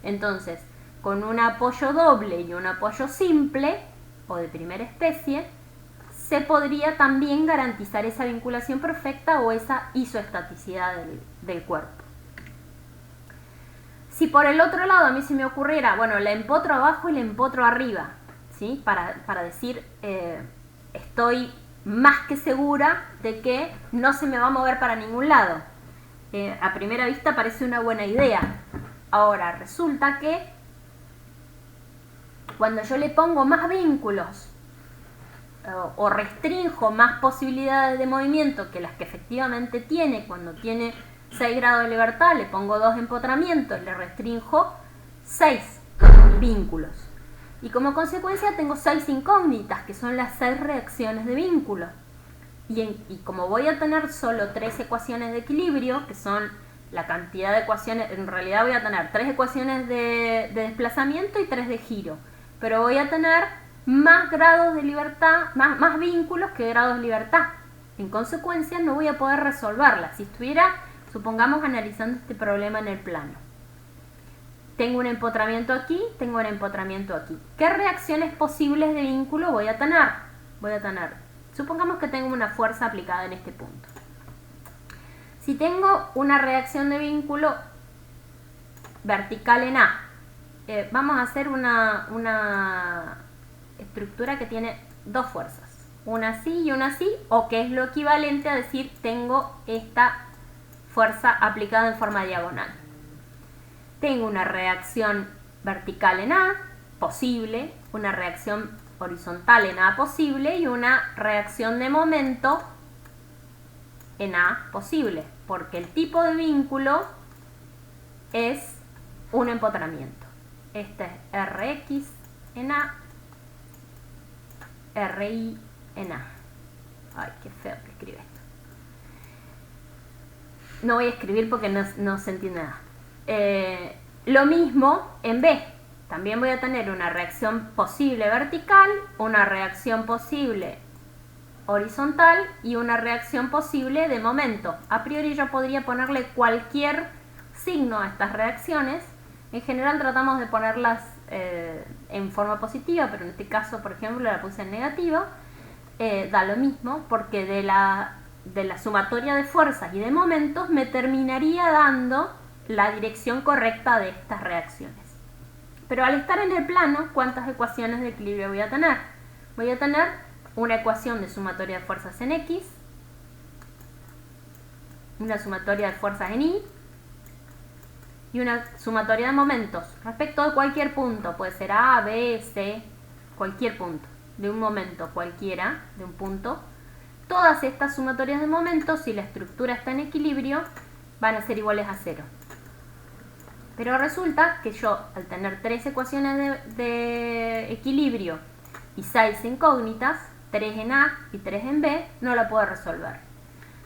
Entonces, con un apoyo doble y un apoyo simple, o de primera especie, se podría también garantizar esa vinculación perfecta o esa isoestaticidad del cuerpo. Si por el otro lado a mí se me ocurriera, bueno, la empotro abajo y la empotro arriba, ¿sí? Para decir, estoy más que segura de que no se me va a mover para ningún lado. A primera vista parece una buena idea. Ahora, resulta que cuando yo le pongo más vínculos o restrinjo más posibilidades de movimiento que las que efectivamente tiene, cuando tiene 6 grados de libertad, le pongo 2 empotramientos, le restrinjo 6 vínculos. Y como consecuencia tengo 6 incógnitas, que son las 6 reacciones de vínculo. Y como voy a tener solo 3 ecuaciones de equilibrio, que son la cantidad de ecuaciones, en realidad voy a tener 3 ecuaciones de desplazamiento y 3 de giro. Pero voy a tener más grados de libertad, más vínculos que grados de libertad. En consecuencia no voy a poder resolverla. Si estuviera, supongamos, analizando este problema en el plano. Tengo un empotramiento aquí, tengo un empotramiento aquí. ¿Qué reacciones posibles de vínculo voy a tener? Supongamos que tengo una fuerza aplicada en este punto. Si tengo una reacción de vínculo vertical en A, vamos a hacer una estructura que tiene 2 fuerzas, una así y una así, o que es lo equivalente a decir tengo esta fuerza aplicada en forma diagonal. Tengo una reacción vertical en A, posible, una reacción horizontal en A, posible, y una reacción de momento en A, posible, porque el tipo de vínculo es un empotramiento. Este es Rx en A, Ri en A. Ay, qué feo que escribe esto. No voy a escribir porque no se entiende nada. Lo mismo en B. También voy a tener una reacción posible vertical, una reacción posible horizontal y una reacción posible de momento. A priori yo podría ponerle cualquier signo a estas reacciones. En general tratamos de ponerlas en forma positiva, pero en este caso, por ejemplo, la puse en negativa. Da lo mismo, porque de la sumatoria de fuerzas y de momentos me terminaría dando la dirección correcta de estas reacciones. Pero al estar en el plano, ¿cuántas ecuaciones de equilibrio voy a tener? Voy a tener una ecuación de sumatoria de fuerzas en X, una sumatoria de fuerzas en Y y una sumatoria de momentos respecto de cualquier punto. Puede ser A, B, C, cualquier punto, de un momento cualquiera, de un punto. Todas estas sumatorias de momentos, si la estructura está en equilibrio, van a ser iguales a 0. Pero resulta que yo, al tener 3 ecuaciones de equilibrio y 6 incógnitas, 3 en A y 3 en B, no la puedo resolver.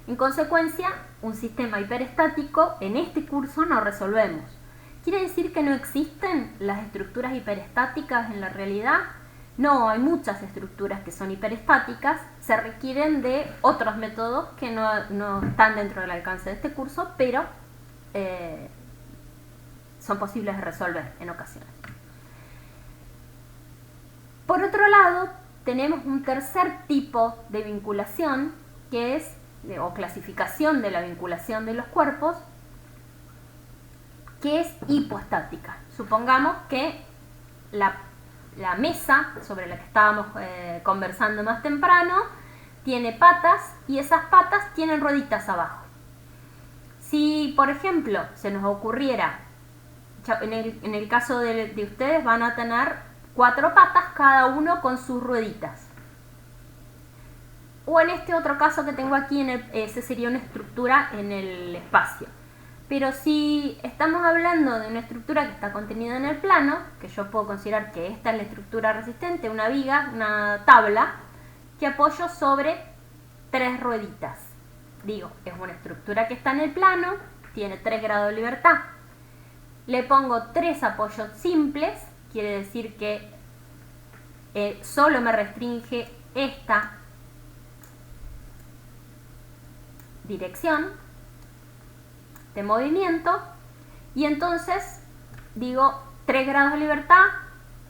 En consecuencia, un sistema hiperestático en este curso no resolvemos. ¿Quiere decir que no existen las estructuras hiperestáticas en la realidad? No, hay muchas estructuras que son hiperestáticas, se requieren de otros métodos que no están dentro del alcance de este curso, pero son posibles de resolver en ocasiones. Por otro lado, tenemos un tercer tipo de vinculación, que es, o clasificación de la vinculación de los cuerpos, que es hipoestática. Supongamos que la mesa sobre la que estábamos conversando más temprano tiene patas y esas patas tienen rueditas abajo. Si, por ejemplo, se nos ocurriera, en el caso de ustedes van a tener 4 patas, cada uno con sus rueditas. O en este otro caso que tengo aquí, ese sería una estructura en el espacio. Pero si estamos hablando de una estructura que está contenida en el plano, que yo puedo considerar que esta es la estructura resistente, una viga, una tabla, que apoyo sobre 3 rueditas. Digo, es una estructura que está en el plano, tiene 3 grados de libertad. Le pongo 3 apoyos simples, quiere decir que solo me restringe esta dirección de movimiento, y entonces digo 3 grados de libertad,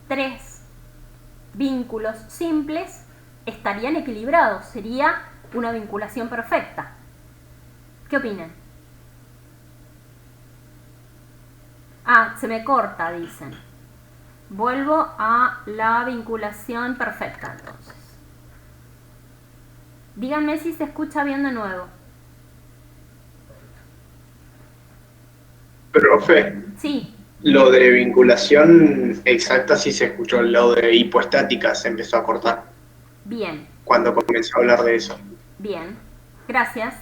3 vínculos simples estarían equilibrados, sería una vinculación perfecta. ¿Qué opinan? Ah, se me corta, dicen. Vuelvo a la vinculación perfecta, entonces. Díganme si se escucha bien de nuevo. Profe, Sí. lo de vinculación exacta sí se escuchó, lo de hipoestática se empezó a cortar Bien, cuando comenzó a hablar de eso. bien. Gracias.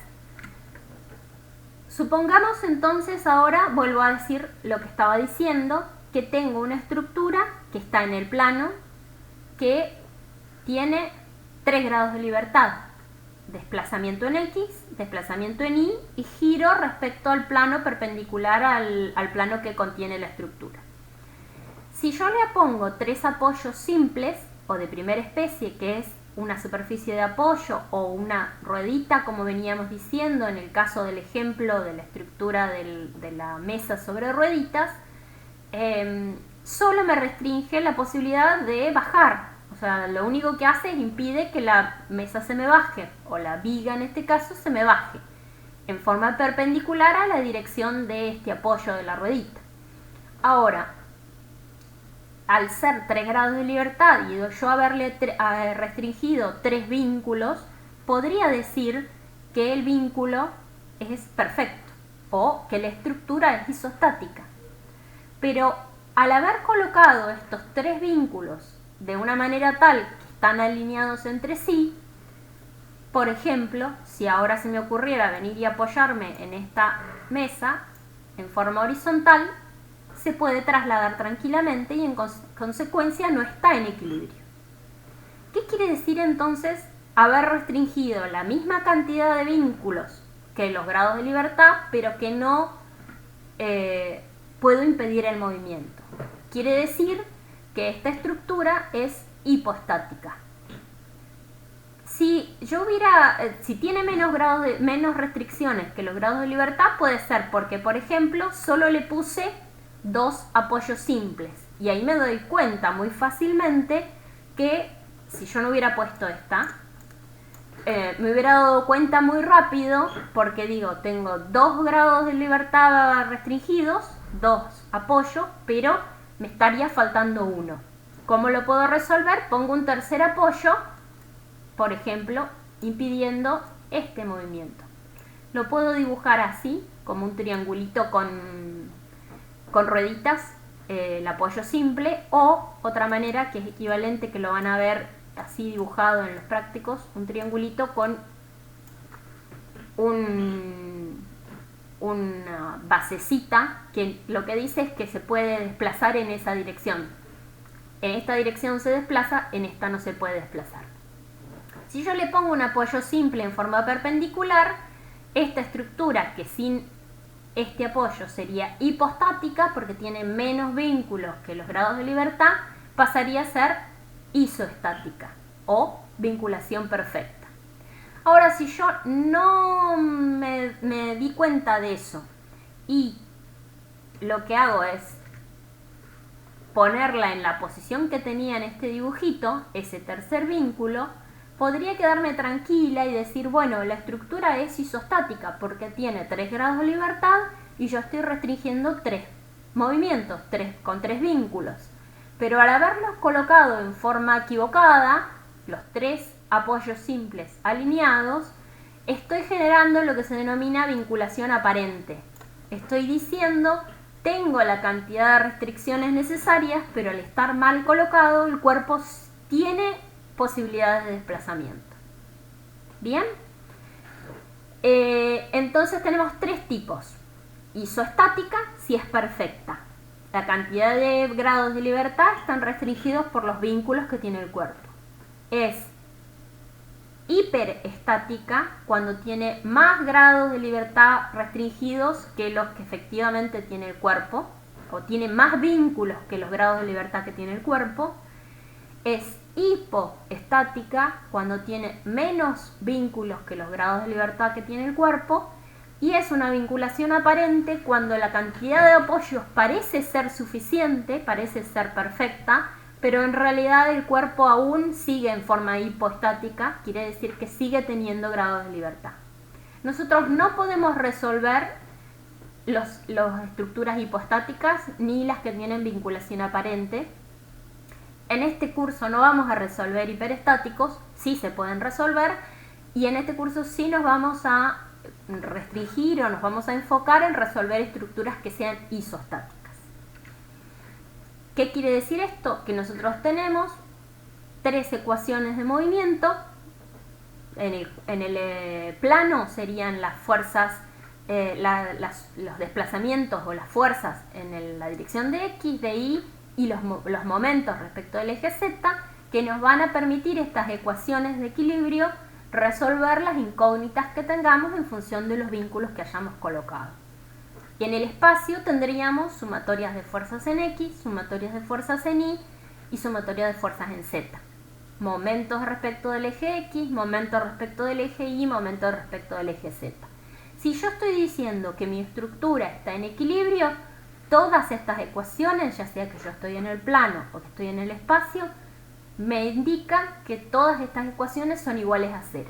Supongamos entonces, ahora vuelvo a decir lo que estaba diciendo, que tengo una estructura que está en el plano, que tiene 3 grados de libertad. Desplazamiento en X, desplazamiento en Y y giro respecto al plano perpendicular al plano que contiene la estructura. Si yo le pongo 3 apoyos simples o de primera especie, que es una superficie de apoyo o una ruedita, como veníamos diciendo en el caso del ejemplo de la estructura de la mesa sobre rueditas, solo me restringe la posibilidad de bajar. O sea, lo único que hace es impide que la mesa se me baje, o la viga en este caso se me baje, en forma perpendicular a la dirección de este apoyo de la ruedita. Ahora, al ser 3 grados de libertad y yo haberle restringido 3 vínculos, podría decir que el vínculo es perfecto o que la estructura es isostática. Pero al haber colocado estos 3 vínculos de una manera tal que están alineados entre sí, por ejemplo, si ahora se me ocurriera venir y apoyarme en esta mesa en forma horizontal, se puede trasladar tranquilamente y en consecuencia no está en equilibrio. ¿Qué quiere decir entonces haber restringido la misma cantidad de vínculos que los grados de libertad, pero que no puedo impedir el movimiento? Quiere decir que esta estructura es hipoestática. Si tiene menos restricciones que los grados de libertad, puede ser porque, por ejemplo, solo le puse 2 apoyos simples. Y ahí me doy cuenta muy fácilmente que si yo no hubiera puesto esta, me hubiera dado cuenta muy rápido, porque digo, tengo 2 grados de libertad restringidos, 2 apoyos, pero me estaría faltando uno. ¿Cómo lo puedo resolver? Pongo un tercer apoyo, por ejemplo, impidiendo este movimiento. Lo puedo dibujar así, como un triangulito con rueditas, el apoyo simple, o otra manera que es equivalente, que lo van a ver así dibujado en los prácticos, un triangulito con una basecita que lo que dice es que se puede desplazar en esa dirección. En esta dirección se desplaza, en esta no se puede desplazar. Si yo le pongo un apoyo simple en forma perpendicular, esta estructura, que sin este apoyo sería hipostática porque tiene menos vínculos que los grados de libertad, pasaría a ser isoestática o vinculación perfecta. Ahora, si yo no me di cuenta de eso y lo que hago es ponerla en la posición que tenía en este dibujito, ese tercer vínculo, podría quedarme tranquila y decir, bueno, la estructura es isostática porque tiene 3 grados de libertad y yo estoy restringiendo 3 movimientos, con 3 vínculos. Pero al haberlos colocado en forma equivocada, los 3 apoyos simples alineados, estoy generando lo que se denomina vinculación aparente. Estoy diciendo, tengo la cantidad de restricciones necesarias, pero al estar mal colocado, el cuerpo tiene posibilidades de desplazamiento. Bien, entonces tenemos 3 tipos. Isoestática, si es perfecta. La cantidad de grados de libertad están restringidos por los vínculos que tiene el cuerpo. Es hiperestática cuando tiene más grados de libertad restringidos que los que efectivamente tiene el cuerpo, o tiene más vínculos que los grados de libertad que tiene el cuerpo. Es hipoestática cuando tiene menos vínculos que los grados de libertad que tiene el cuerpo, y es una vinculación aparente cuando la cantidad de apoyos parece ser suficiente, parece ser perfecta, pero en realidad el cuerpo aún sigue en forma hipoestática, quiere decir que sigue teniendo grados de libertad. Nosotros no podemos resolver las estructuras hipostáticas ni las que tienen vinculación aparente. En este curso no vamos a resolver hiperestáticos, sí se pueden resolver, y en este curso sí nos vamos a restringir o nos vamos a enfocar en resolver estructuras que sean isostáticas. ¿Qué quiere decir esto? Que nosotros tenemos 3 ecuaciones de movimiento. En el plano serían las fuerzas, los desplazamientos o las fuerzas en la dirección de X, de Y, y los momentos respecto del eje Z, que nos van a permitir estas ecuaciones de equilibrio resolver las incógnitas que tengamos en función de los vínculos que hayamos colocado. Y en el espacio tendríamos sumatorias de fuerzas en X, sumatorias de fuerzas en Y y sumatorias de fuerzas en Z. Momentos respecto del eje X, momentos respecto del eje Y, momentos respecto del eje Z. Si yo estoy diciendo que mi estructura está en equilibrio, todas estas ecuaciones, ya sea que yo estoy en el plano o que estoy en el espacio, me indican que todas estas ecuaciones son iguales a 0.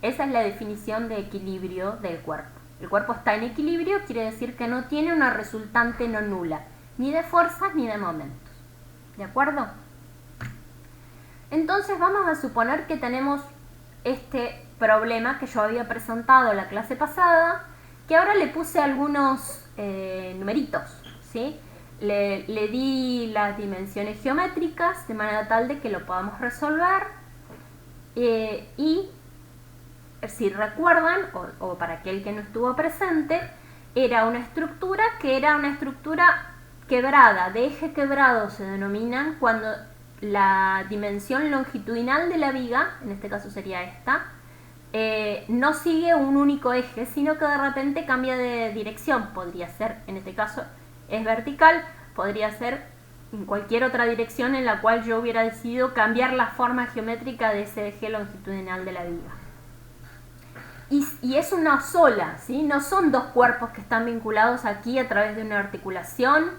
Esa es la definición de equilibrio del cuerpo. El cuerpo está en equilibrio, quiere decir que no tiene una resultante no nula, ni de fuerzas ni de momentos. ¿De acuerdo? Entonces vamos a suponer que tenemos este problema que yo había presentado en la clase pasada, que ahora le puse algunos numeritos, ¿sí? Le di las dimensiones geométricas de manera tal de que lo podamos resolver, y si recuerdan, o para aquel que no estuvo presente, era una estructura quebrada, de eje quebrado se denominan cuando la dimensión longitudinal de la viga, en este caso sería esta, no sigue un único eje, sino que de repente cambia de dirección. Podría ser, en este caso es vertical, podría ser en cualquier otra dirección en la cual yo hubiera decidido cambiar la forma geométrica de ese eje longitudinal de la viga. Y es una sola, ¿sí? No son dos cuerpos que están vinculados aquí a través de una articulación,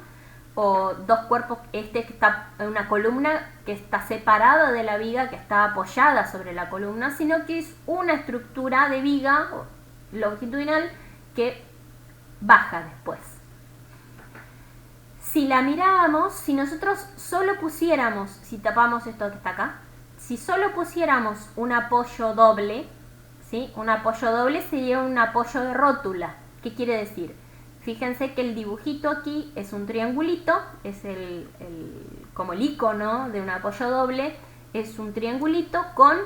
o dos cuerpos, que está en una columna que está separada de la viga, que está apoyada sobre la columna, sino que es una estructura de viga longitudinal que baja después. Si la mirábamos, si nosotros solo pusiéramos, si tapamos esto que está acá, si solo pusiéramos un apoyo doble, ¿sí? Un apoyo doble sería un apoyo de rótula. ¿Qué quiere decir? Fíjense que el dibujito aquí es un triangulito, es como el icono de un apoyo doble, es un triangulito con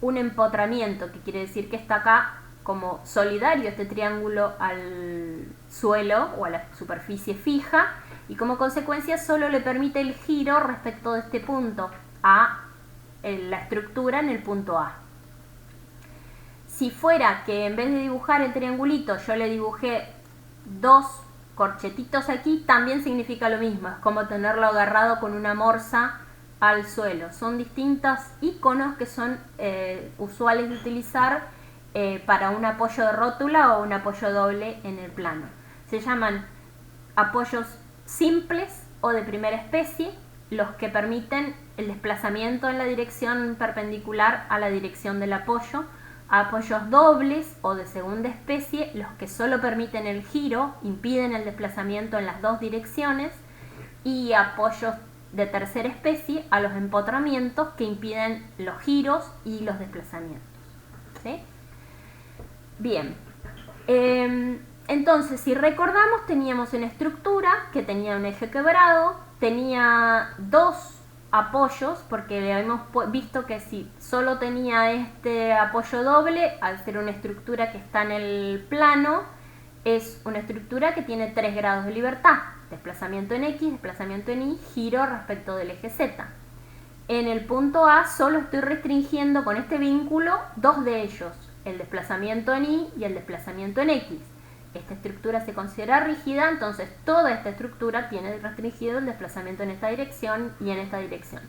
un empotramiento, que quiere decir que está acá como solidario este triángulo al suelo o a la superficie fija, y como consecuencia solo le permite el giro respecto de este punto a la estructura en el punto A. Si fuera que en vez de dibujar el triangulito yo le dibujé dos corchetitos aquí, también significa lo mismo, es como tenerlo agarrado con una morsa al suelo. Son distintos iconos que son usuales de utilizar para un apoyo de rótula o un apoyo doble en el plano. Se llaman apoyos simples o de primera especie, los que permiten el desplazamiento en la dirección perpendicular a la dirección del apoyo. Apoyos dobles o de segunda especie, los que solo permiten el giro, impiden el desplazamiento en las dos direcciones, y apoyos de tercera especie a los empotramientos, que impiden los giros y los desplazamientos. ¿Sí? Bien, entonces si recordamos, teníamos una estructura que tenía un eje quebrado, tenía dos apoyos, porque le habíamos visto que si solo tenía este apoyo doble, al ser una estructura que está en el plano, es una estructura que tiene 3 grados de libertad: desplazamiento en X, desplazamiento en Y, giro respecto del eje Z. En el punto A solo estoy restringiendo con este vínculo dos de ellos, el desplazamiento en Y y el desplazamiento en X. Esta estructura se considera rígida, entonces toda esta estructura tiene restringido el desplazamiento en esta dirección y en esta dirección.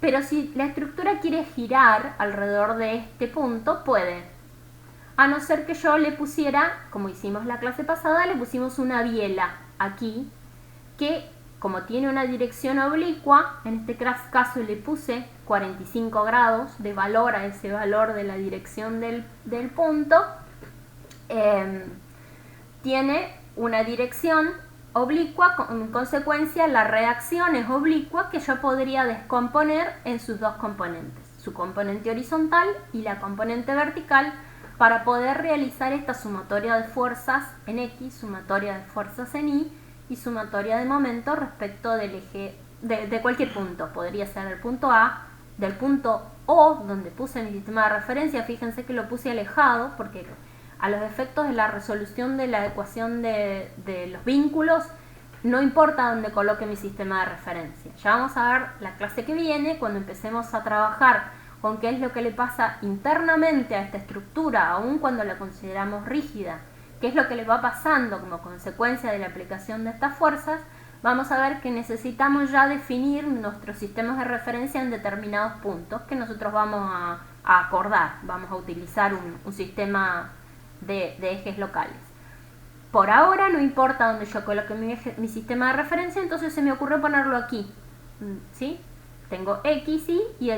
Pero si la estructura quiere girar alrededor de este punto, puede. A no ser que yo le pusiera, como hicimos la clase pasada, le pusimos una biela aquí, que como tiene una dirección oblicua, en este caso le puse 45 grados de valor a ese valor de la dirección del punto, tiene una dirección oblicua, en consecuencia la reacción es oblicua, que yo podría descomponer en sus dos componentes, su componente horizontal y la componente vertical, para poder realizar esta sumatoria de fuerzas en X, sumatoria de fuerzas en Y y sumatoria de momento respecto del eje de cualquier punto. Podría ser el punto A, del punto O, donde puse mi sistema de referencia. Fíjense que lo puse alejado porque a los efectos de la resolución de la ecuación de los vínculos no importa dónde coloque mi sistema de referencia. Ya vamos a ver la clase que viene, cuando empecemos a trabajar con qué es lo que le pasa internamente a esta estructura, aun cuando la consideramos rígida, qué es lo que le va pasando como consecuencia de la aplicación de estas fuerzas. Vamos a ver que necesitamos ya definir nuestros sistemas de referencia en determinados puntos que nosotros vamos a acordar. Vamos a utilizar un sistema de ejes locales. Por ahora no importa dónde yo coloque mi sistema de referencia, entonces se me ocurre ponerlo aquí, ¿sí? Tengo X, Y y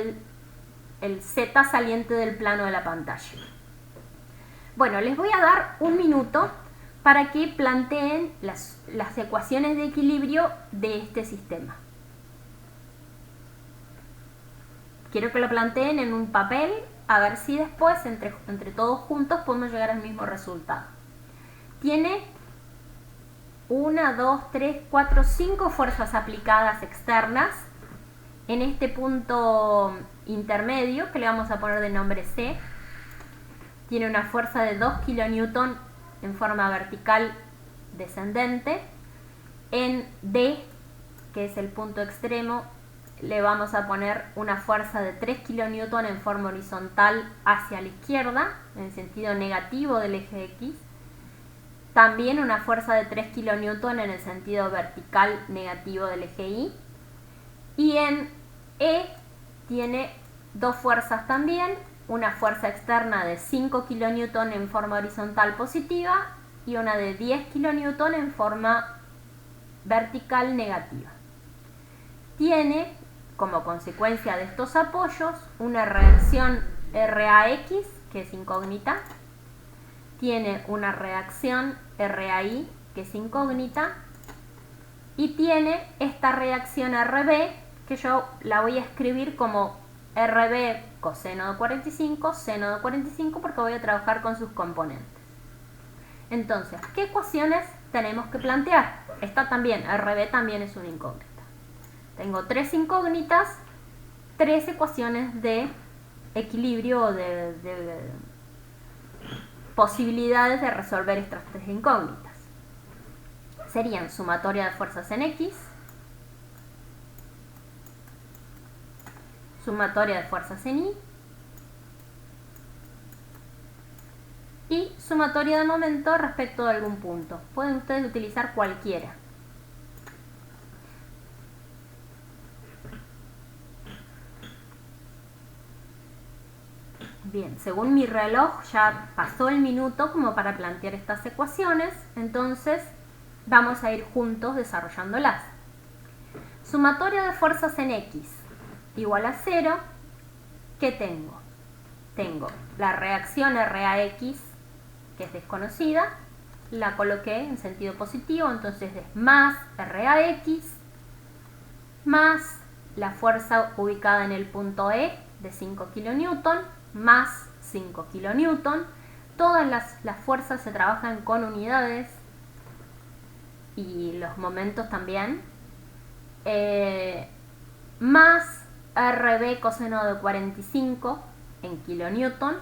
el Z saliente del plano de la pantalla. Bueno, les voy a dar un minuto para que planteen las ecuaciones de equilibrio de este sistema. Quiero que lo planteen en un papel, a ver si después entre todos juntos podemos llegar al mismo resultado. Tiene 1, 2, 3, 4, 5 fuerzas aplicadas externas en este punto intermedio, que le vamos a poner de nombre C. Tiene una fuerza de 2 kN en forma vertical descendente. En D, que es el punto extremo, le vamos a poner una fuerza de 3 kN en forma horizontal hacia la izquierda, en el sentido negativo del eje X. También una fuerza de 3 kN en el sentido vertical negativo del eje Y. Y en E tiene dos fuerzas también, una fuerza externa de 5 kN en forma horizontal positiva y una de 10 kN en forma vertical negativa. Tiene como consecuencia de estos apoyos una reacción RAX, que es incógnita, tiene una reacción RAI, que es incógnita, y tiene esta reacción RB, que yo la voy a escribir como RB coseno de 45, seno de 45, porque voy a trabajar con sus componentes. Entonces, ¿qué ecuaciones tenemos que plantear? Esta también, RB también es una incógnita. Tengo tres incógnitas, tres ecuaciones de equilibrio o de posibilidades de resolver estas tres incógnitas. Serían sumatoria de fuerzas en X, sumatoria de fuerzas en Y y sumatoria de momento respecto de algún punto. Pueden ustedes utilizar cualquiera. Bien, según mi reloj ya pasó el minuto como para plantear estas ecuaciones, entonces vamos a ir juntos desarrollándolas. Sumatoria de fuerzas en X igual a 0. ¿Qué tengo? Tengo la reacción RAX, que es desconocida, la coloqué en sentido positivo, entonces es más RAX más la fuerza ubicada en el punto E de 5 kN más 5 kN. Todas las fuerzas se trabajan con unidades y los momentos también. Más RB coseno de 45 en kilonewton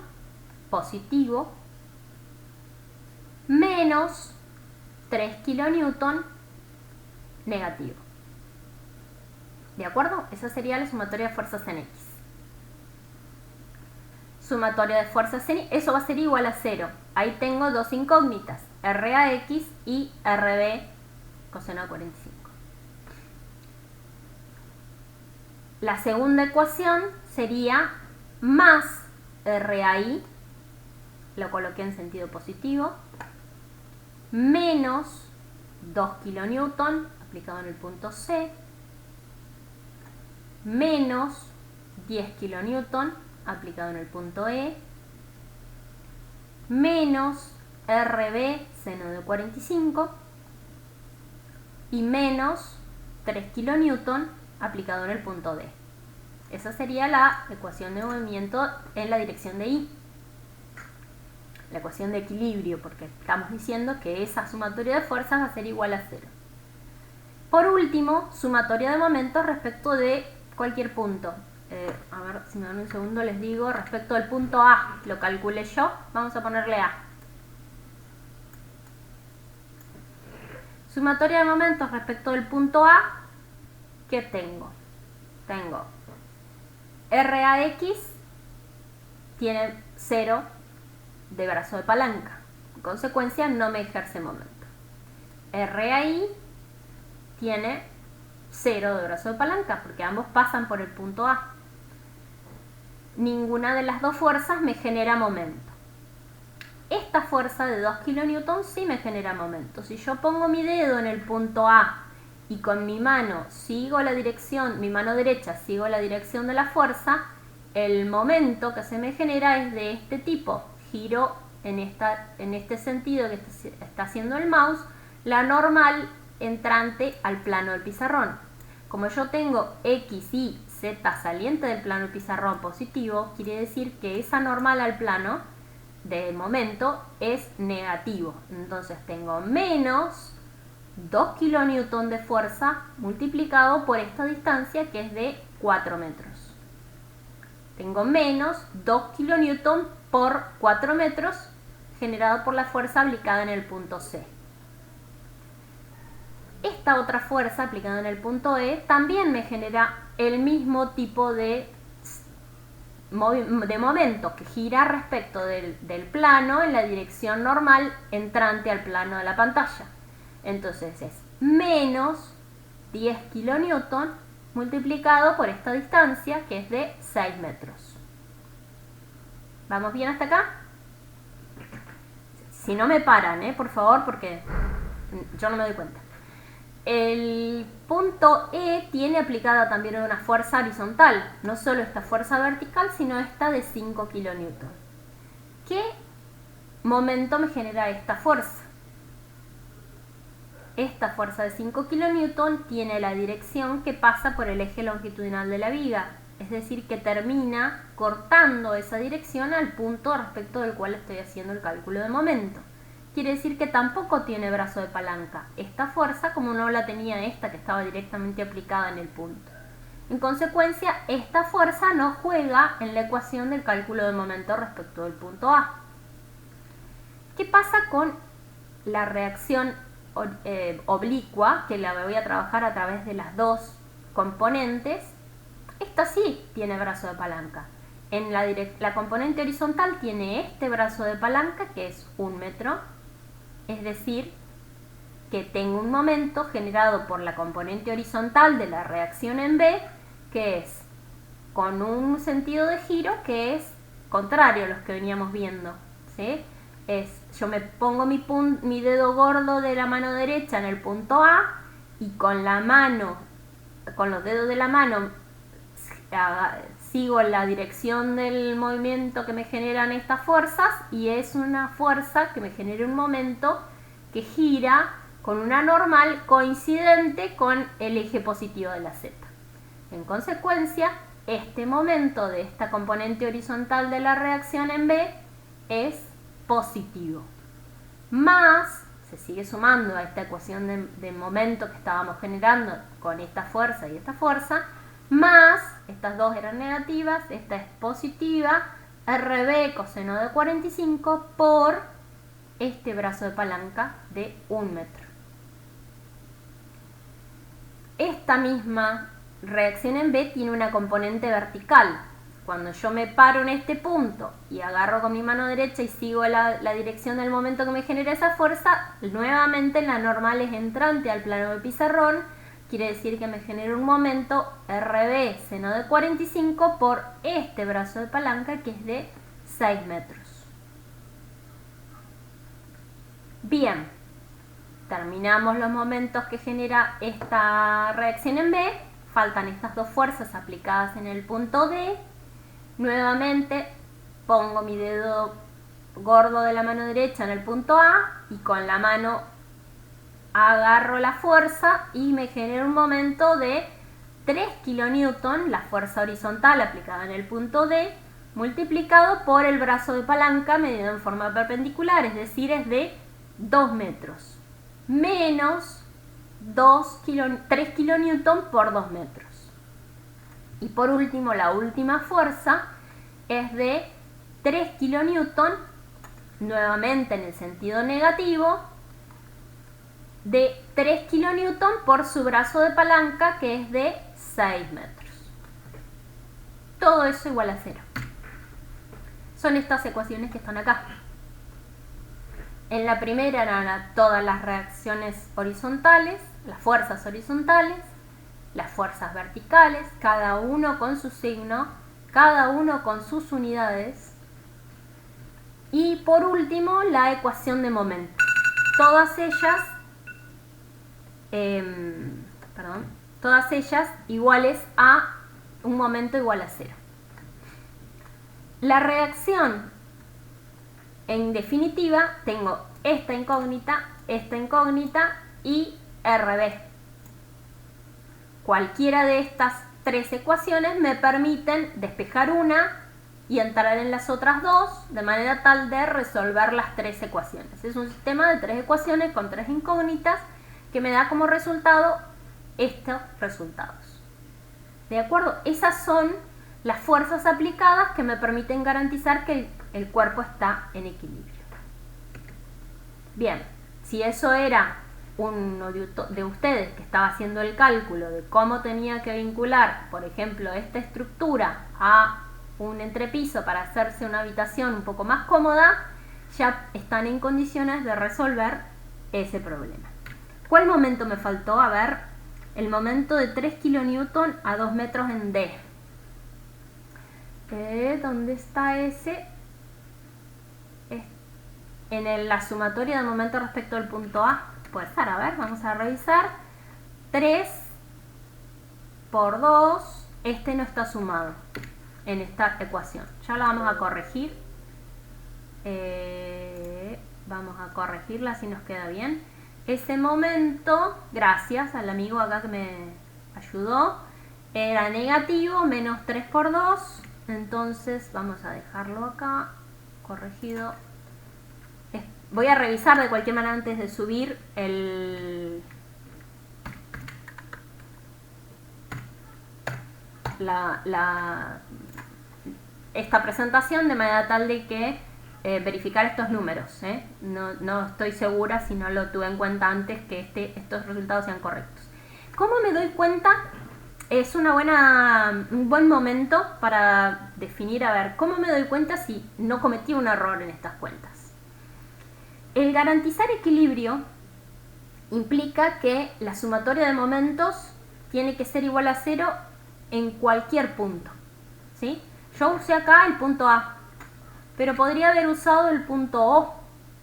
positivo menos 3 kilonewton negativo. ¿De acuerdo? Esa sería la sumatoria de fuerzas en X. Sumatoria de fuerzas en Y, eso va a ser igual a 0. Ahí tengo dos incógnitas, RAX y RB coseno de 45. La segunda ecuación sería más RAI, lo coloqué en sentido positivo, menos 2 kN aplicado en el punto C, menos 10 kN aplicado en el punto E, menos RB seno de 45 y menos 3 kN aplicado en el punto D. Esa sería la ecuación de movimiento en la dirección de Y. La ecuación de equilibrio, porque estamos diciendo que esa sumatoria de fuerzas va a ser igual a 0. Por último, sumatoria de momentos respecto de cualquier punto. A ver, si me dan un segundo les digo, respecto del punto A, lo calculé yo, vamos a ponerle A. Sumatoria de momentos respecto del punto A, ¿qué tengo? Tengo RAX, tiene 0 de brazo de palanca, en consecuencia no me ejerce momento. RAI tiene 0 de brazo de palanca, porque ambos pasan por el punto A. Ninguna de las dos fuerzas me genera momento. Esta fuerza de 2 kN sí me genera momento. Si yo pongo mi dedo en el punto A y con mi mano sigo la dirección, mi mano derecha sigo la dirección de la fuerza, el momento que se me genera es de este tipo. Giro en este sentido que está haciendo el mouse, la normal entrante al plano del pizarrón. Como yo tengo X, Y, Z saliente del plano del pizarrón positivo, quiere decir que esa normal al plano de momento es negativo. Entonces tengo menos 2 kN de fuerza multiplicado por esta distancia que es de 4 metros. Tengo menos 2 kN por 4 metros generado por la fuerza aplicada en el punto C. Esta otra fuerza aplicada en el punto E también me genera el mismo tipo de momento que gira respecto del plano en la dirección normal entrante al plano de la pantalla. Entonces es menos 10 kN multiplicado por esta distancia, que es de 6 metros. ¿Vamos bien hasta acá? Si no me paran, por favor, porque yo no me doy cuenta. El punto E tiene aplicada también una fuerza horizontal, no solo esta fuerza vertical, sino esta de 5 kN. ¿Qué momento me genera esta fuerza? Esta fuerza de 5 kN tiene la dirección que pasa por el eje longitudinal de la viga, es decir, que termina cortando esa dirección al punto respecto del cual estoy haciendo el cálculo de momento. Quiere decir que tampoco tiene brazo de palanca esta fuerza, como no la tenía esta que estaba directamente aplicada en el punto. En consecuencia, esta fuerza no juega en la ecuación del cálculo de momento respecto del punto A. ¿Qué pasa con la reacción oblicua, que la voy a trabajar a través de las dos componentes? Esta sí tiene brazo de palanca. En la componente horizontal tiene este brazo de palanca, que es 1 metro, es decir, que tengo un momento generado por la componente horizontal de la reacción en B, que es con un sentido de giro que es contrario a los que veníamos viendo, ¿sí? Yo me pongo mi dedo gordo de la mano derecha en el punto A y con los dedos de la mano sigo la dirección del movimiento que me generan estas fuerzas, y es una fuerza que me genera un momento que gira con una normal coincidente con el eje positivo de la Z. En consecuencia, este momento de esta componente horizontal de la reacción en B es positivo. Más, se sigue sumando a esta ecuación de momento que estábamos generando con esta fuerza y esta fuerza, más, estas dos eran negativas, esta es positiva, RB coseno de 45 por este brazo de palanca de 1 metro. Esta misma reacción en B tiene una componente vertical. Cuando yo me paro en este punto y agarro con mi mano derecha y sigo la dirección del momento que me genera esa fuerza, nuevamente la normal es entrante al plano de pizarrón. Quiere decir que me genera un momento RB seno de 45 por este brazo de palanca, que es de 6 metros. Bien, terminamos los momentos que genera esta reacción en B. Faltan estas dos fuerzas aplicadas en el punto D. Nuevamente pongo mi dedo gordo de la mano derecha en el punto A y con la mano agarro la fuerza y me genera un momento de 3 kN, la fuerza horizontal aplicada en el punto D, multiplicado por el brazo de palanca medido en forma perpendicular, es decir, es de 2 metros, menos 3 kN por 2 metros. Y por último, la última fuerza es de 3 kN, nuevamente en el sentido negativo, de 3 kN por su brazo de palanca, que es de 6 metros. Todo eso igual a 0. Son estas ecuaciones que están acá. En la primera eran todas las reacciones horizontales, las fuerzas horizontales, las fuerzas verticales, cada uno con su signo, cada uno con sus unidades. Y por último, la ecuación de momento. Todas ellas iguales a un momento igual a 0. La reacción, en definitiva, tengo esta incógnita y RB. Cualquiera de estas tres ecuaciones me permiten despejar una y entrar en las otras dos, de manera tal de resolver las tres ecuaciones. Es un sistema de tres ecuaciones con tres incógnitas que me da como resultado estos resultados. ¿De acuerdo? Esas son las fuerzas aplicadas que me permiten garantizar que el cuerpo está en equilibrio. Bien, si eso era uno de ustedes que estaba haciendo el cálculo de cómo tenía que vincular, por ejemplo, esta estructura a un entrepiso para hacerse una habitación un poco más cómoda, ya están en condiciones de resolver ese problema. ¿Cuál momento me faltó? A ver, el momento de 3 kilonewton a 2 metros en D. ¿Dónde está ese? En la sumatoria de momento respecto al punto A. Puede ser, a ver, vamos a revisar. 3 por 2, este no está sumado en esta ecuación. Ya la vamos a corregir. Vamos a corregirla si nos queda bien. Ese momento, gracias al amigo acá que me ayudó, era negativo, menos 3 por 2. Entonces vamos a dejarlo acá, corregido. Voy a revisar de cualquier manera antes de subir esta presentación de manera tal de que verificar estos números. No estoy segura si no lo tuve en cuenta antes que estos resultados sean correctos. ¿Cómo me doy cuenta? Es un buen momento para definir, a ver, ¿cómo me doy cuenta si no cometí un error en estas cuentas? El garantizar equilibrio implica que la sumatoria de momentos tiene que ser igual a 0 en cualquier punto, ¿sí? Yo usé acá el punto A, pero podría haber usado el punto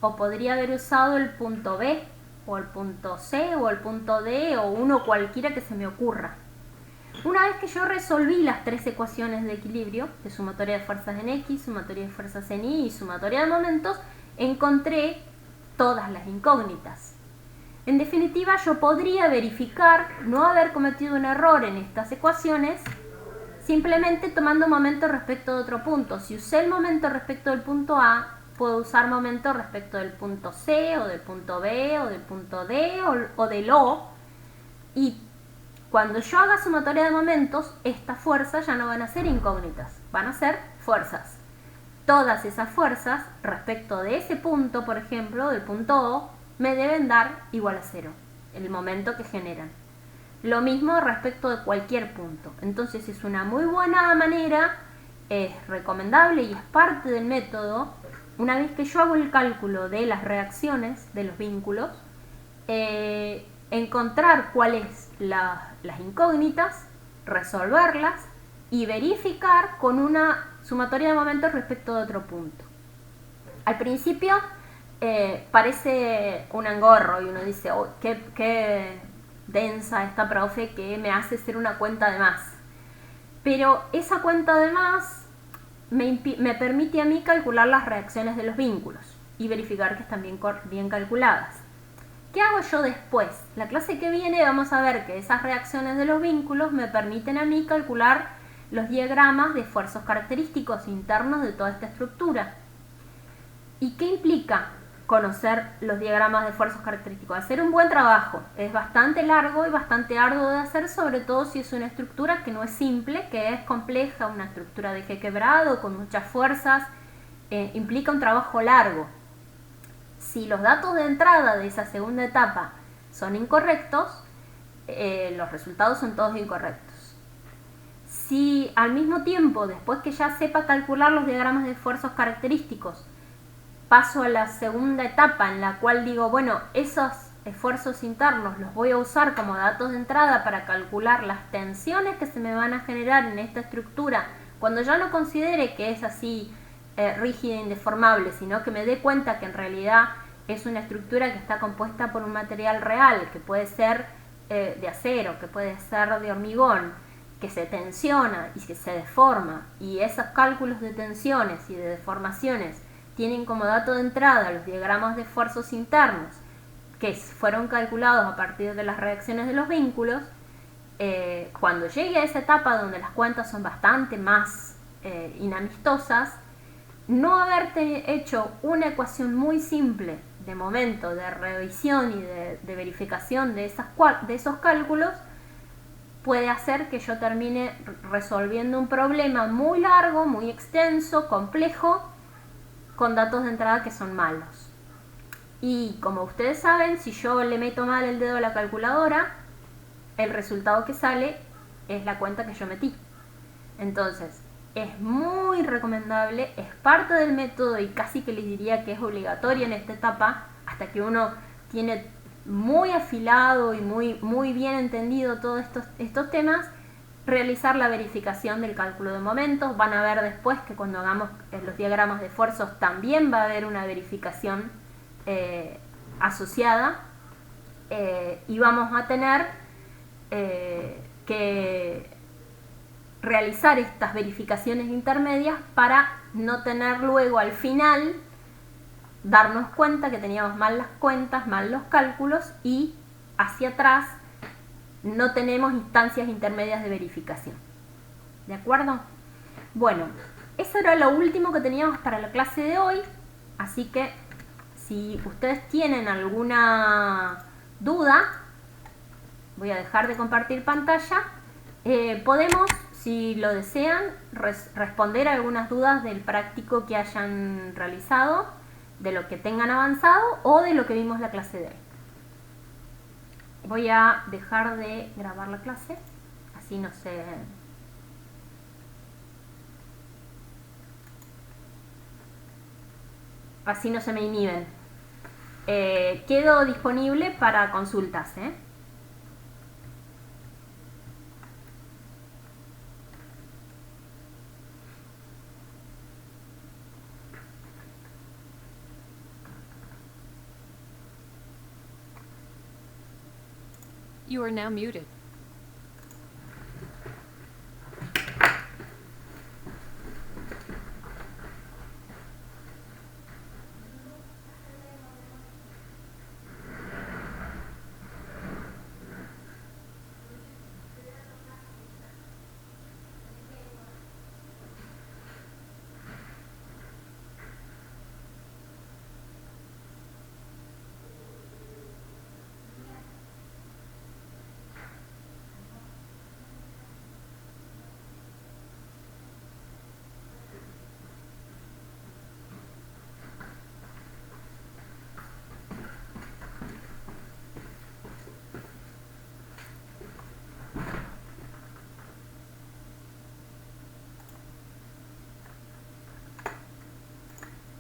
o podría haber usado el punto B, o el punto C, o el punto D, o uno cualquiera que se me ocurra. Una vez que yo resolví las 3 ecuaciones de equilibrio, de sumatoria de fuerzas en X, sumatoria de fuerzas en Y y sumatoria de momentos, encontré todas las incógnitas. En definitiva, yo podría verificar no haber cometido un error en estas ecuaciones simplemente tomando momento respecto de otro punto. Si usé el momento respecto del punto A, puedo usar momento respecto del punto C, o del punto B, o del punto D, o del O. Y cuando yo haga sumatoria de momentos, estas fuerzas ya no van a ser incógnitas, van a ser fuerzas. Todas esas fuerzas respecto de ese punto, por ejemplo, del punto O, me deben dar igual a 0, el momento que generan. Lo mismo respecto de cualquier punto. Entonces es una muy buena manera, es recomendable y es parte del método, una vez que yo hago el cálculo de las reacciones, de los vínculos, encontrar cuáles las incógnitas, resolverlas y verificar con una sumatoria de momentos respecto de otro punto. Al principio parece un engorro y uno dice, oh, qué densa esta profe que me hace hacer una cuenta de más. Pero esa cuenta de más me permite a mí calcular las reacciones de los vínculos y verificar que están bien calculadas. ¿Qué hago yo después? La clase que viene vamos a ver que esas reacciones de los vínculos me permiten a mí calcular los diagramas de esfuerzos característicos internos de toda esta estructura. ¿Y qué implica conocer los diagramas de esfuerzos característicos? Hacer un buen trabajo. Es bastante largo y bastante arduo de hacer, sobre todo si es una estructura que no es simple, que es compleja, una estructura de eje quebrado, con muchas fuerzas, implica un trabajo largo. Si los datos de entrada de esa segunda etapa son incorrectos, los resultados son todos incorrectos. Si al mismo tiempo, después que ya sepa calcular los diagramas de esfuerzos característicos, paso a la segunda etapa en la cual digo, bueno, esos esfuerzos internos los voy a usar como datos de entrada para calcular las tensiones que se me van a generar en esta estructura, cuando ya no considere que es así rígida e indeformable, sino que me dé cuenta que en realidad es una estructura que está compuesta por un material real, que puede ser de acero, que puede ser de hormigón, que se tensiona y que se deforma, y esos cálculos de tensiones y de deformaciones tienen como dato de entrada los diagramas de esfuerzos internos que fueron calculados a partir de las reacciones de los vínculos. Cuando llegue a esa etapa donde las cuentas son bastante más inamistosas, no haberte hecho una ecuación muy simple de momento de revisión y de verificación de esos cálculos puede hacer que yo termine resolviendo un problema muy largo, muy extenso, complejo, con datos de entrada que son malos. Y como ustedes saben, si yo le meto mal el dedo a la calculadora, el resultado que sale es la cuenta que yo metí. Entonces, es muy recomendable, es parte del método y casi que les diría que es obligatorio en esta etapa, hasta que uno tiene muy afilado y muy bien entendido todos estos temas, realizar la verificación del cálculo de momentos. Van a ver después que cuando hagamos los diagramas de esfuerzos también va a haber una verificación asociada, y vamos a tener que realizar estas verificaciones intermedias para no tener luego al final darnos cuenta que teníamos mal las cuentas, mal los cálculos, y hacia atrás no tenemos instancias intermedias de verificación. ¿De acuerdo? Bueno, eso era lo último que teníamos para la clase de hoy, así que si ustedes tienen alguna duda, voy a dejar de compartir pantalla. Podemos, si lo desean, responder algunas dudas del práctico que hayan realizado, de lo que tengan avanzado o de lo que vimos la clase de hoy. Voy a dejar de grabar la clase, así no se me inhiben. Quedo disponible para consultas, You are now muted.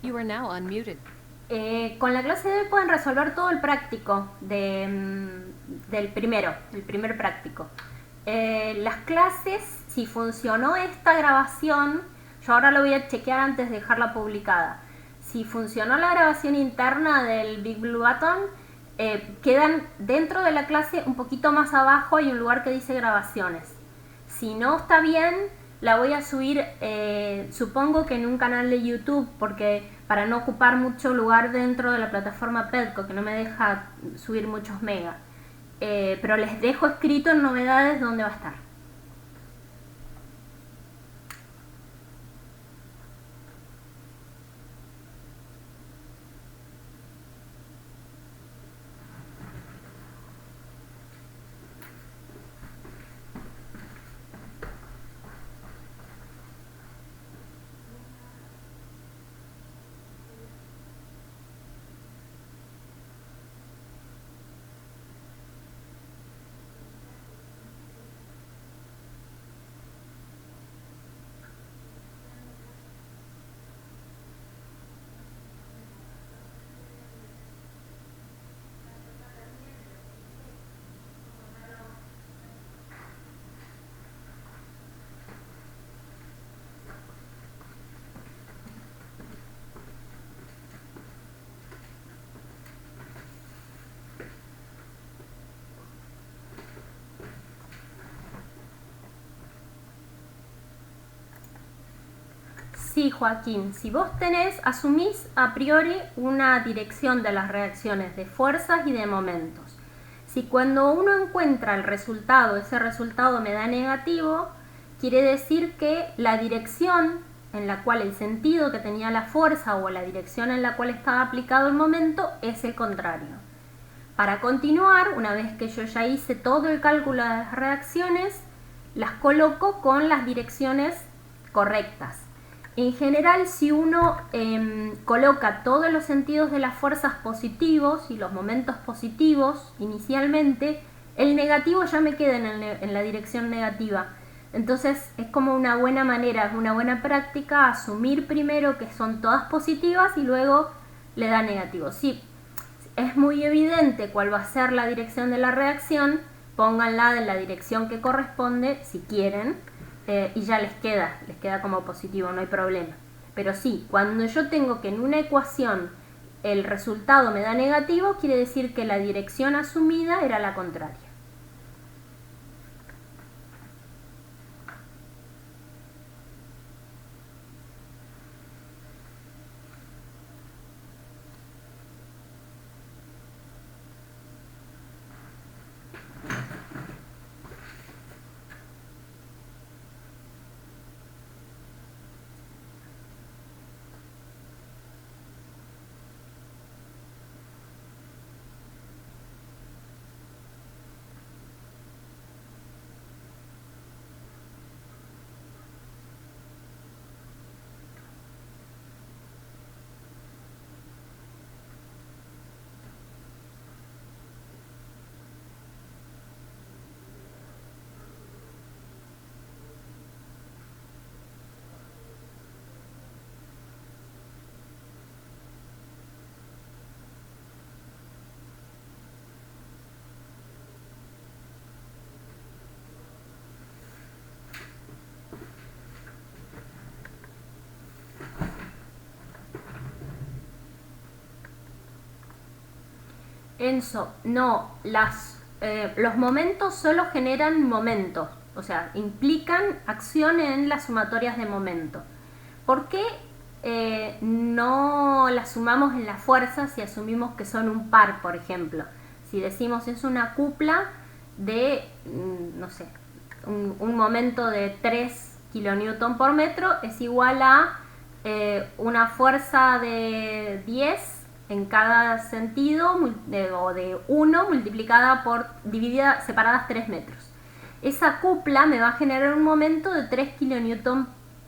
You are now unmuted. Con la clase de hoy pueden resolver todo el práctico del primer práctico. Las clases, si funcionó esta grabación, yo ahora lo voy a chequear antes de dejarla publicada. Si funcionó la grabación interna del Big Blue Button, quedan dentro de la clase un poquito más abajo, hay un lugar que dice grabaciones. Si no está bien, la voy a subir, supongo que en un canal de YouTube, porque para no ocupar mucho lugar dentro de la plataforma Pedco, que no me deja subir muchos megas. Pero les dejo escrito en novedades dónde va a estar. Sí, Joaquín, si vos asumís a priori una dirección de las reacciones de fuerzas y de momentos. Si cuando uno encuentra el resultado, ese resultado me da negativo, quiere decir que la dirección en la cual el sentido que tenía la fuerza o la dirección en la cual estaba aplicado el momento es el contrario. Para continuar, una vez que yo ya hice todo el cálculo de las reacciones, las coloco con las direcciones correctas. En general, si uno coloca todos los sentidos de las fuerzas positivos y los momentos positivos inicialmente, el negativo ya me queda en la dirección negativa. Entonces es como una buena manera, es una buena práctica asumir primero que son todas positivas y luego le da negativo. Sí, es muy evidente cuál va a ser la dirección de la reacción, pónganla en la dirección que corresponde, si quieren, y ya les queda como positivo, no hay problema. Pero sí, cuando yo tengo que en una ecuación el resultado me da negativo, quiere decir que la dirección asumida era la contraria. Enzo, no, los momentos solo generan momentos, o sea, implican acción en las sumatorias de momento. ¿Por qué no las sumamos en las fuerzas si asumimos que son un par, por ejemplo? Si decimos es una cupla de, no sé, un momento de 3 kilonewton por metro es igual a una fuerza de 10 en cada sentido, o de 1 multiplicada por, dividida, separadas 3 metros. Esa cupla me va a generar un momento de 3 kilonewton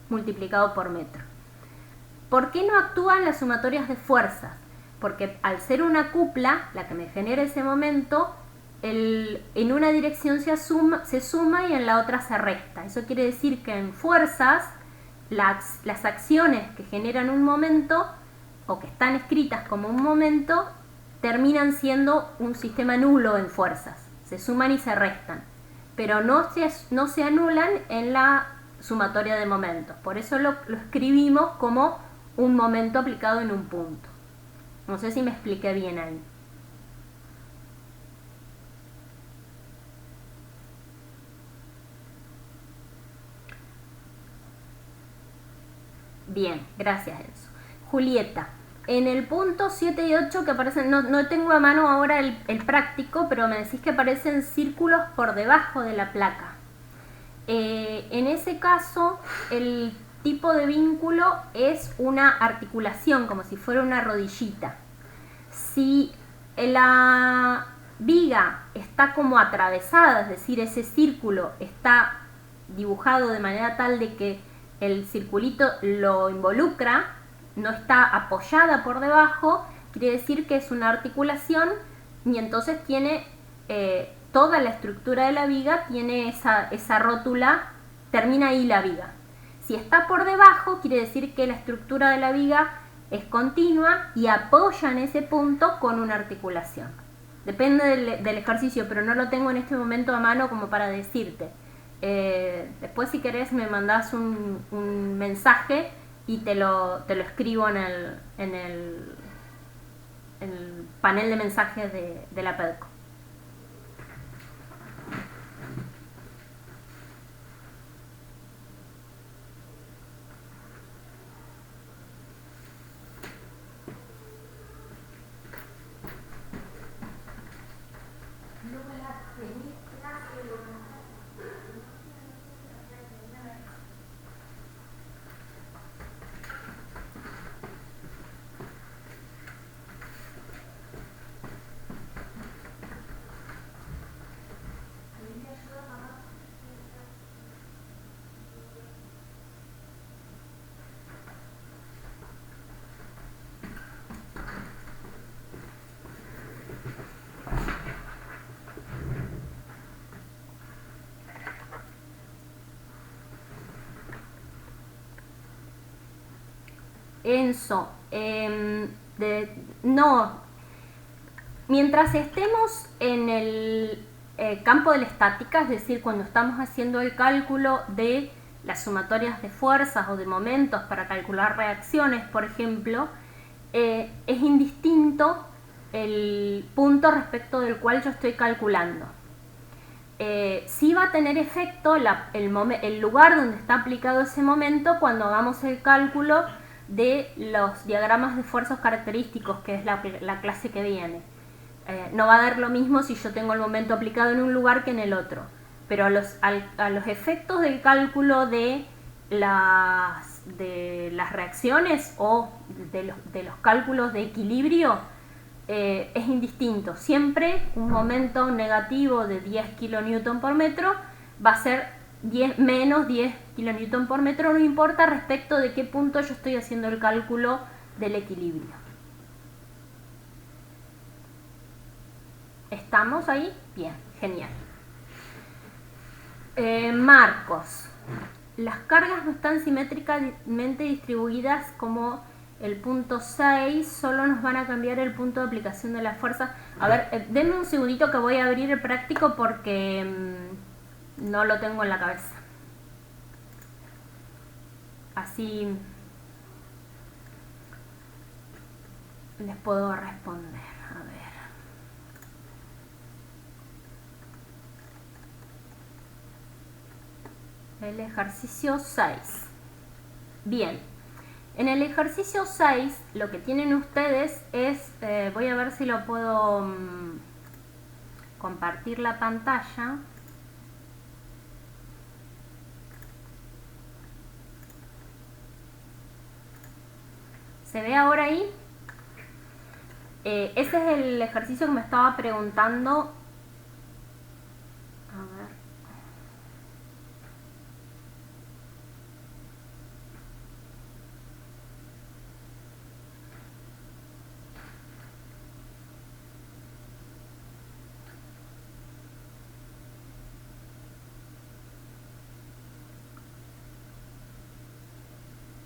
multiplicado por metro. ¿Por qué no actúan las sumatorias de fuerzas? Porque al ser una cupla, la que me genera ese momento, en una dirección se suma y en la otra se resta. Eso quiere decir que en fuerzas, las acciones que generan un momento, o que están escritas como un momento, terminan siendo un sistema nulo en fuerzas. Se suman y se restan, pero no se anulan en la sumatoria de momentos. Por eso lo escribimos como un momento aplicado en un punto. No sé si me expliqué bien ahí. Bien, gracias Enzo. Julieta, en el punto 7 y 8 que aparecen, no tengo a mano ahora el práctico, pero me decís que aparecen círculos por debajo de la placa. En ese caso, el tipo de vínculo es una articulación, como si fuera una rodillita. Si la viga está como atravesada, es decir, ese círculo está dibujado de manera tal de que el circulito lo involucra, no está apoyada por debajo, quiere decir que es una articulación y entonces tiene toda la estructura de la viga, tiene esa rótula, termina ahí la viga. Si está por debajo, quiere decir que la estructura de la viga es continua y apoya en ese punto con una articulación. Depende del ejercicio, pero no lo tengo en este momento a mano como para decirte. Después si querés me mandás un mensaje y te lo escribo en el panel de mensajes de la PEDCO. Enzo, no, Mientras estemos en el campo de la estática, es decir, cuando estamos haciendo el cálculo de las sumatorias de fuerzas o de momentos para calcular reacciones, por ejemplo, es indistinto el punto respecto del cual yo estoy calculando. Sí va a tener efecto el lugar donde está aplicado ese momento cuando hagamos el cálculo de los diagramas de fuerzas característicos, que es la clase que viene. No va a dar lo mismo si yo tengo el momento aplicado en un lugar que en el otro, pero a los efectos del cálculo de las reacciones o de los cálculos de equilibrio, es indistinto. Siempre un momento negativo de 10 kN por metro va a ser menos 10 kN por metro, no importa respecto de qué punto yo estoy haciendo el cálculo del equilibrio. ¿Estamos ahí? Bien, genial. Marcos. Las cargas no están simétricamente distribuidas como el punto 6, solo nos van a cambiar el punto de aplicación de la fuerza. A ver, denme un segundito que voy a abrir el práctico porque no lo tengo en la cabeza. Así les puedo responder. A ver. El ejercicio 6. Bien. En el ejercicio 6 lo que tienen ustedes es, voy a ver si lo puedo compartir la pantalla. ¿Se ve ahora ahí? Ese es el ejercicio que me estaba preguntando. A ver.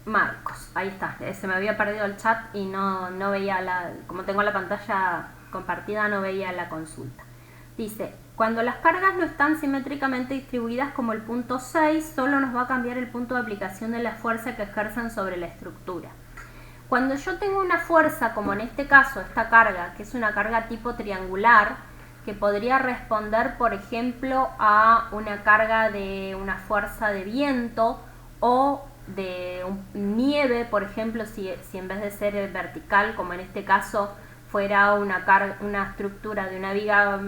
Marcos, ahí está, se me había perdido el chat y no veía como tengo la pantalla compartida, no veía la consulta. Dice, cuando las cargas no están simétricamente distribuidas como el punto 6, solo nos va a cambiar el punto de aplicación de la fuerza que ejerzan sobre la estructura. Cuando yo tengo una fuerza, como en este caso, esta carga, que es una carga tipo triangular, que podría responder, por ejemplo, a una carga de una fuerza de viento o de nieve, por ejemplo, si en vez de ser vertical, como en este caso, fuera una estructura de una viga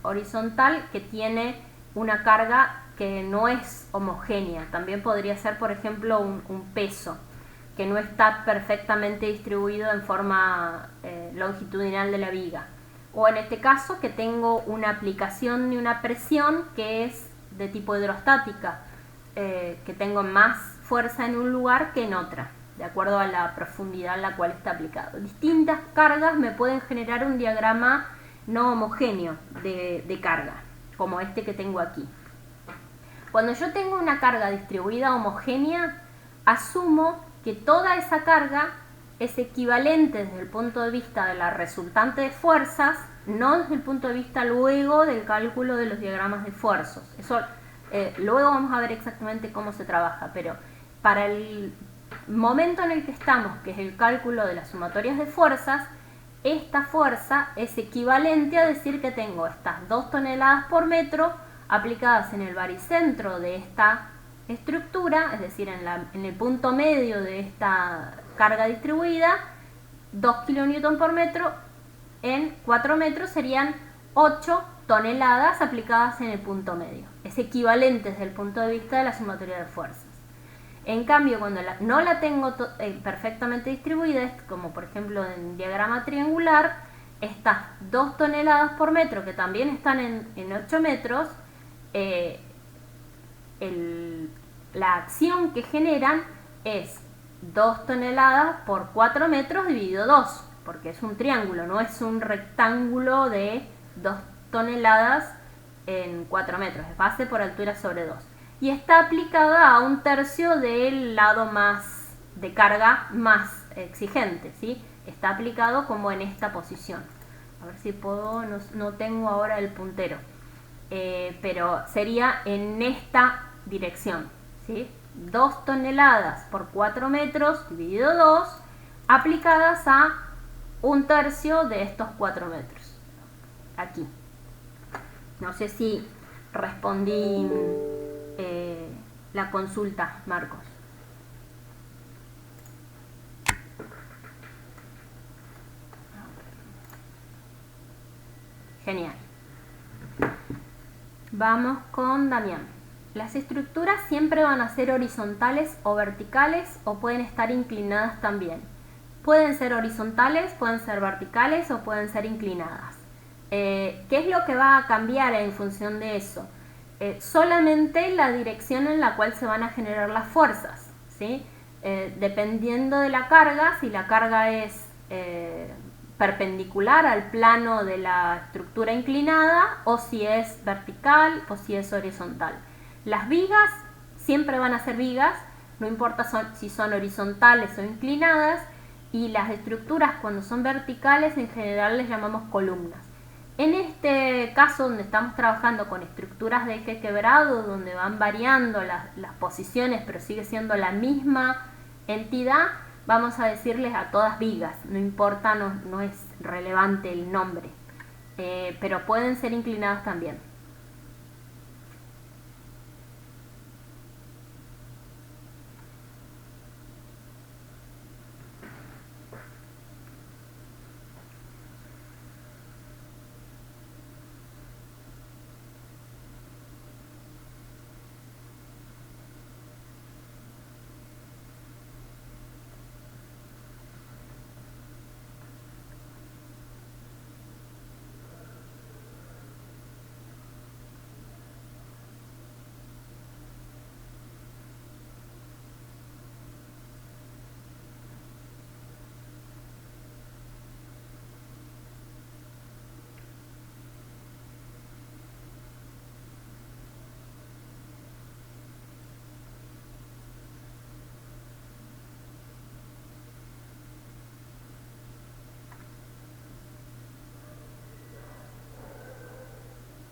horizontal que tiene una carga que no es homogénea. También podría ser, por ejemplo, un peso que no está perfectamente distribuido en forma longitudinal de la viga. O en este caso que tengo una aplicación de una presión que es de tipo hidrostática, que tengo más fuerza en un lugar que en otra, de acuerdo a la profundidad en la cual está aplicado. Distintas cargas me pueden generar un diagrama no homogéneo de carga, como este que tengo aquí. Cuando yo tengo una carga distribuida homogénea, asumo que toda esa carga es equivalente desde el punto de vista de la resultante de fuerzas, no desde el punto de vista luego del cálculo de los diagramas de esfuerzos. Eso luego vamos a ver exactamente cómo se trabaja, pero para el momento en el que estamos, que es el cálculo de las sumatorias de fuerzas, esta fuerza es equivalente a decir que tengo estas 2 toneladas por metro aplicadas en el baricentro de esta estructura, es decir, en el punto medio de esta carga distribuida, 2 kN por metro, en 4 metros serían 8 toneladas aplicadas en el punto medio. Es equivalente desde el punto de vista de la sumatoria de fuerzas. En cambio, cuando no la tengo perfectamente distribuida, como por ejemplo en diagrama triangular, estas 2 toneladas por metro, que también están en 8 metros, la acción que generan es 2 toneladas por 4 metros dividido 2, porque es un triángulo, no es un rectángulo de 2 toneladas en 4 metros, es base por altura sobre 2. Y está aplicada a 1/3 del lado más de carga más exigente, ¿sí? Está aplicado como en esta posición. A ver si puedo, no tengo ahora el puntero. Pero sería en esta dirección, ¿sí? 2 toneladas por 4 metros dividido 2, aplicadas a 1/3 de estos 4 metros. Aquí. No sé si respondí la consulta, Marcos. Genial. Vamos con Damián. Las estructuras siempre van a ser horizontales o verticales o pueden estar inclinadas también. Pueden ser horizontales, pueden ser verticales o pueden ser inclinadas. ¿Qué es lo que va a cambiar en función de eso? Solamente la dirección en la cual se van a generar las fuerzas, ¿sí? Dependiendo de la carga, si la carga es perpendicular al plano de la estructura inclinada o si es vertical o si es horizontal. Las vigas siempre van a ser vigas, no importa si son horizontales o inclinadas, y las estructuras cuando son verticales en general les llamamos columnas. En este caso, donde estamos trabajando con estructuras de eje quebrado, donde van variando las posiciones pero sigue siendo la misma entidad, vamos a decirles a todas vigas, no importa, no es relevante el nombre, pero pueden ser inclinadas también.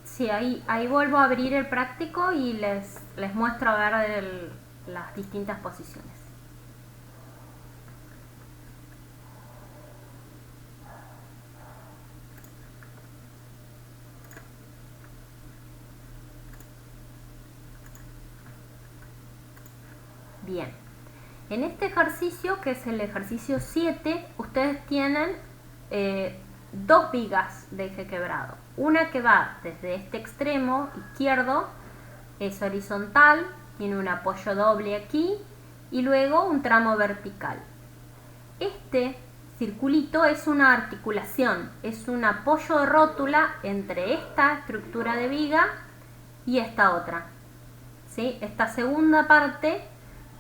Sí, ahí vuelvo a abrir el práctico y les muestro a ver las distintas posiciones. Bien, en este ejercicio, que es el ejercicio 7, ustedes tienen 2 vigas de eje quebrado. Una que va desde este extremo izquierdo, es horizontal, tiene un apoyo doble aquí y luego un tramo vertical. Este circulito es una articulación, es un apoyo de rótula entre esta estructura de viga y esta otra, ¿sí? Esta segunda parte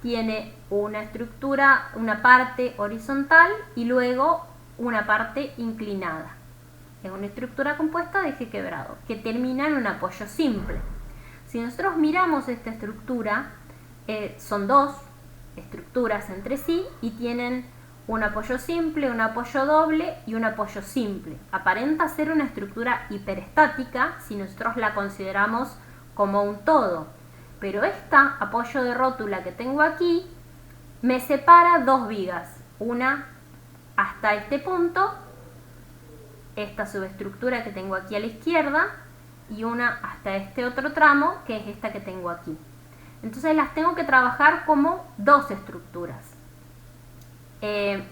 tiene una estructura, una parte horizontal y luego una parte inclinada. Es una estructura compuesta de eje quebrado que termina en un apoyo simple. Si nosotros miramos esta estructura, son 2 estructuras entre sí y tienen un apoyo simple, un apoyo doble y un apoyo simple. Aparenta ser una estructura hiperestática si nosotros la consideramos como un todo, pero este apoyo de rótula que tengo aquí me separa 2 vigas, una hasta este punto, esta subestructura que tengo aquí a la izquierda, y una hasta este otro tramo, que es esta que tengo aquí. Entonces las tengo que trabajar como 2 estructuras.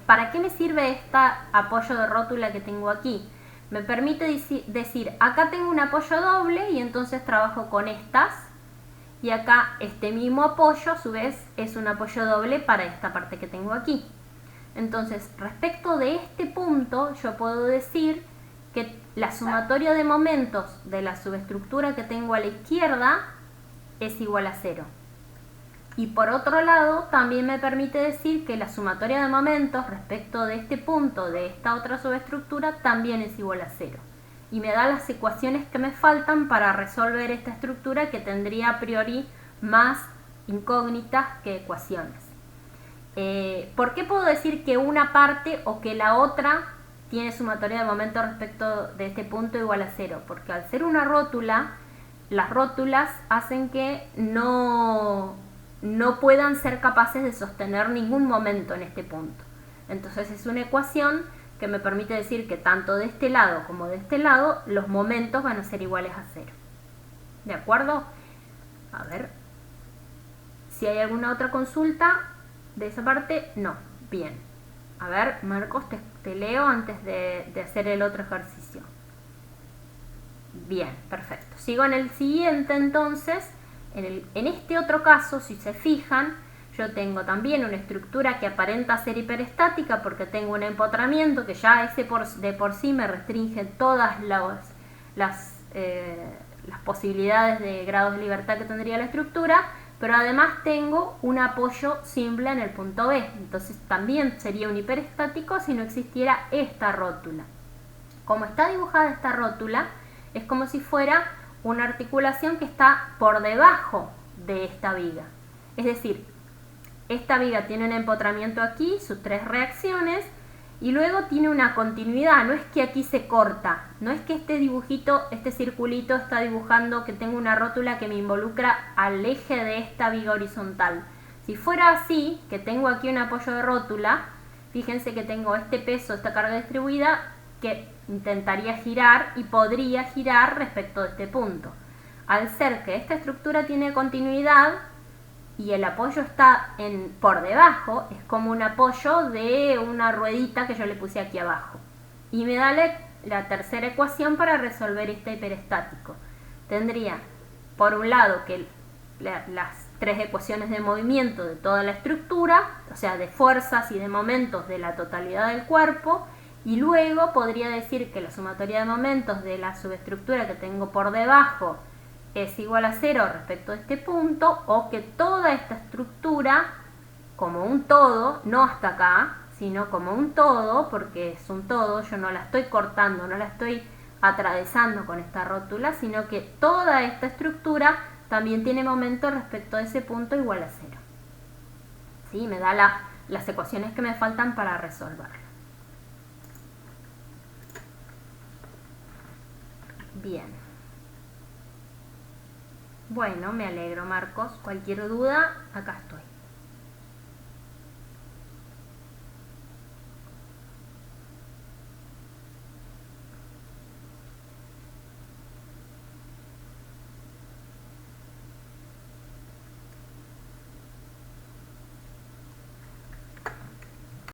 ¿Para qué me sirve este apoyo de rótula que tengo aquí? Me permite decir, acá tengo un apoyo doble y entonces trabajo con estas, y acá este mismo apoyo a su vez es un apoyo doble para esta parte que tengo aquí. Entonces, respecto de este punto, yo puedo decir que la sumatoria de momentos de la subestructura que tengo a la izquierda es igual a 0. Y por otro lado, también me permite decir que la sumatoria de momentos respecto de este punto de esta otra subestructura también es igual a 0. Y me da las ecuaciones que me faltan para resolver esta estructura, que tendría a priori más incógnitas que ecuaciones. ¿Por qué puedo decir que una parte o que la otra tiene sumatoria de momento respecto de este punto igual a 0, porque al ser una rótula, las rótulas hacen que no puedan ser capaces de sostener ningún momento en este punto. Entonces es una ecuación que me permite decir que tanto de este lado como de este lado los momentos van a ser iguales a 0. ¿De acuerdo? A ver, si hay alguna otra consulta de esa parte, no. Bien. A ver, Marcos, te leo antes de hacer el otro ejercicio. Bien, perfecto. Sigo en el siguiente entonces. En este otro caso, si se fijan, yo tengo también una estructura que aparenta ser hiperestática porque tengo un empotramiento que ya ese de por sí me restringe todas las posibilidades de grados de libertad que tendría la estructura, pero además tengo un apoyo simple en el punto B. Entonces también sería un hiperestático si no existiera esta rótula. Como está dibujada esta rótula, es como si fuera una articulación que está por debajo de esta viga. Es decir, esta viga tiene un empotramiento aquí, sus 3 reacciones, y luego tiene una continuidad. No es que aquí se corta, no es que este dibujito, este circulito está dibujando que tengo una rótula que me involucra al eje de esta viga horizontal. Si fuera así, que tengo aquí un apoyo de rótula, fíjense que tengo este peso, esta carga distribuida, que intentaría girar y podría girar respecto de este punto. Al ser que esta estructura tiene continuidad y el apoyo está por debajo, es como un apoyo de una ruedita que yo le puse aquí abajo. Y me da la tercera ecuación para resolver este hiperestático. Tendría, por un lado, que las 3 ecuaciones de movimiento de toda la estructura, o sea, de fuerzas y de momentos de la totalidad del cuerpo, y luego podría decir que la sumatoria de momentos de la subestructura que tengo por debajo es igual a 0 respecto a este punto, o que toda esta estructura como un todo, no hasta acá, sino como un todo, porque es un todo, yo no la estoy cortando, no la estoy atravesando con esta rótula, sino que toda esta estructura también tiene momento respecto a ese punto igual a 0. ¿Sí? Me da las ecuaciones que me faltan para resolverlo. Bien. Bueno, me alegro, Marcos. Cualquier duda, acá estoy.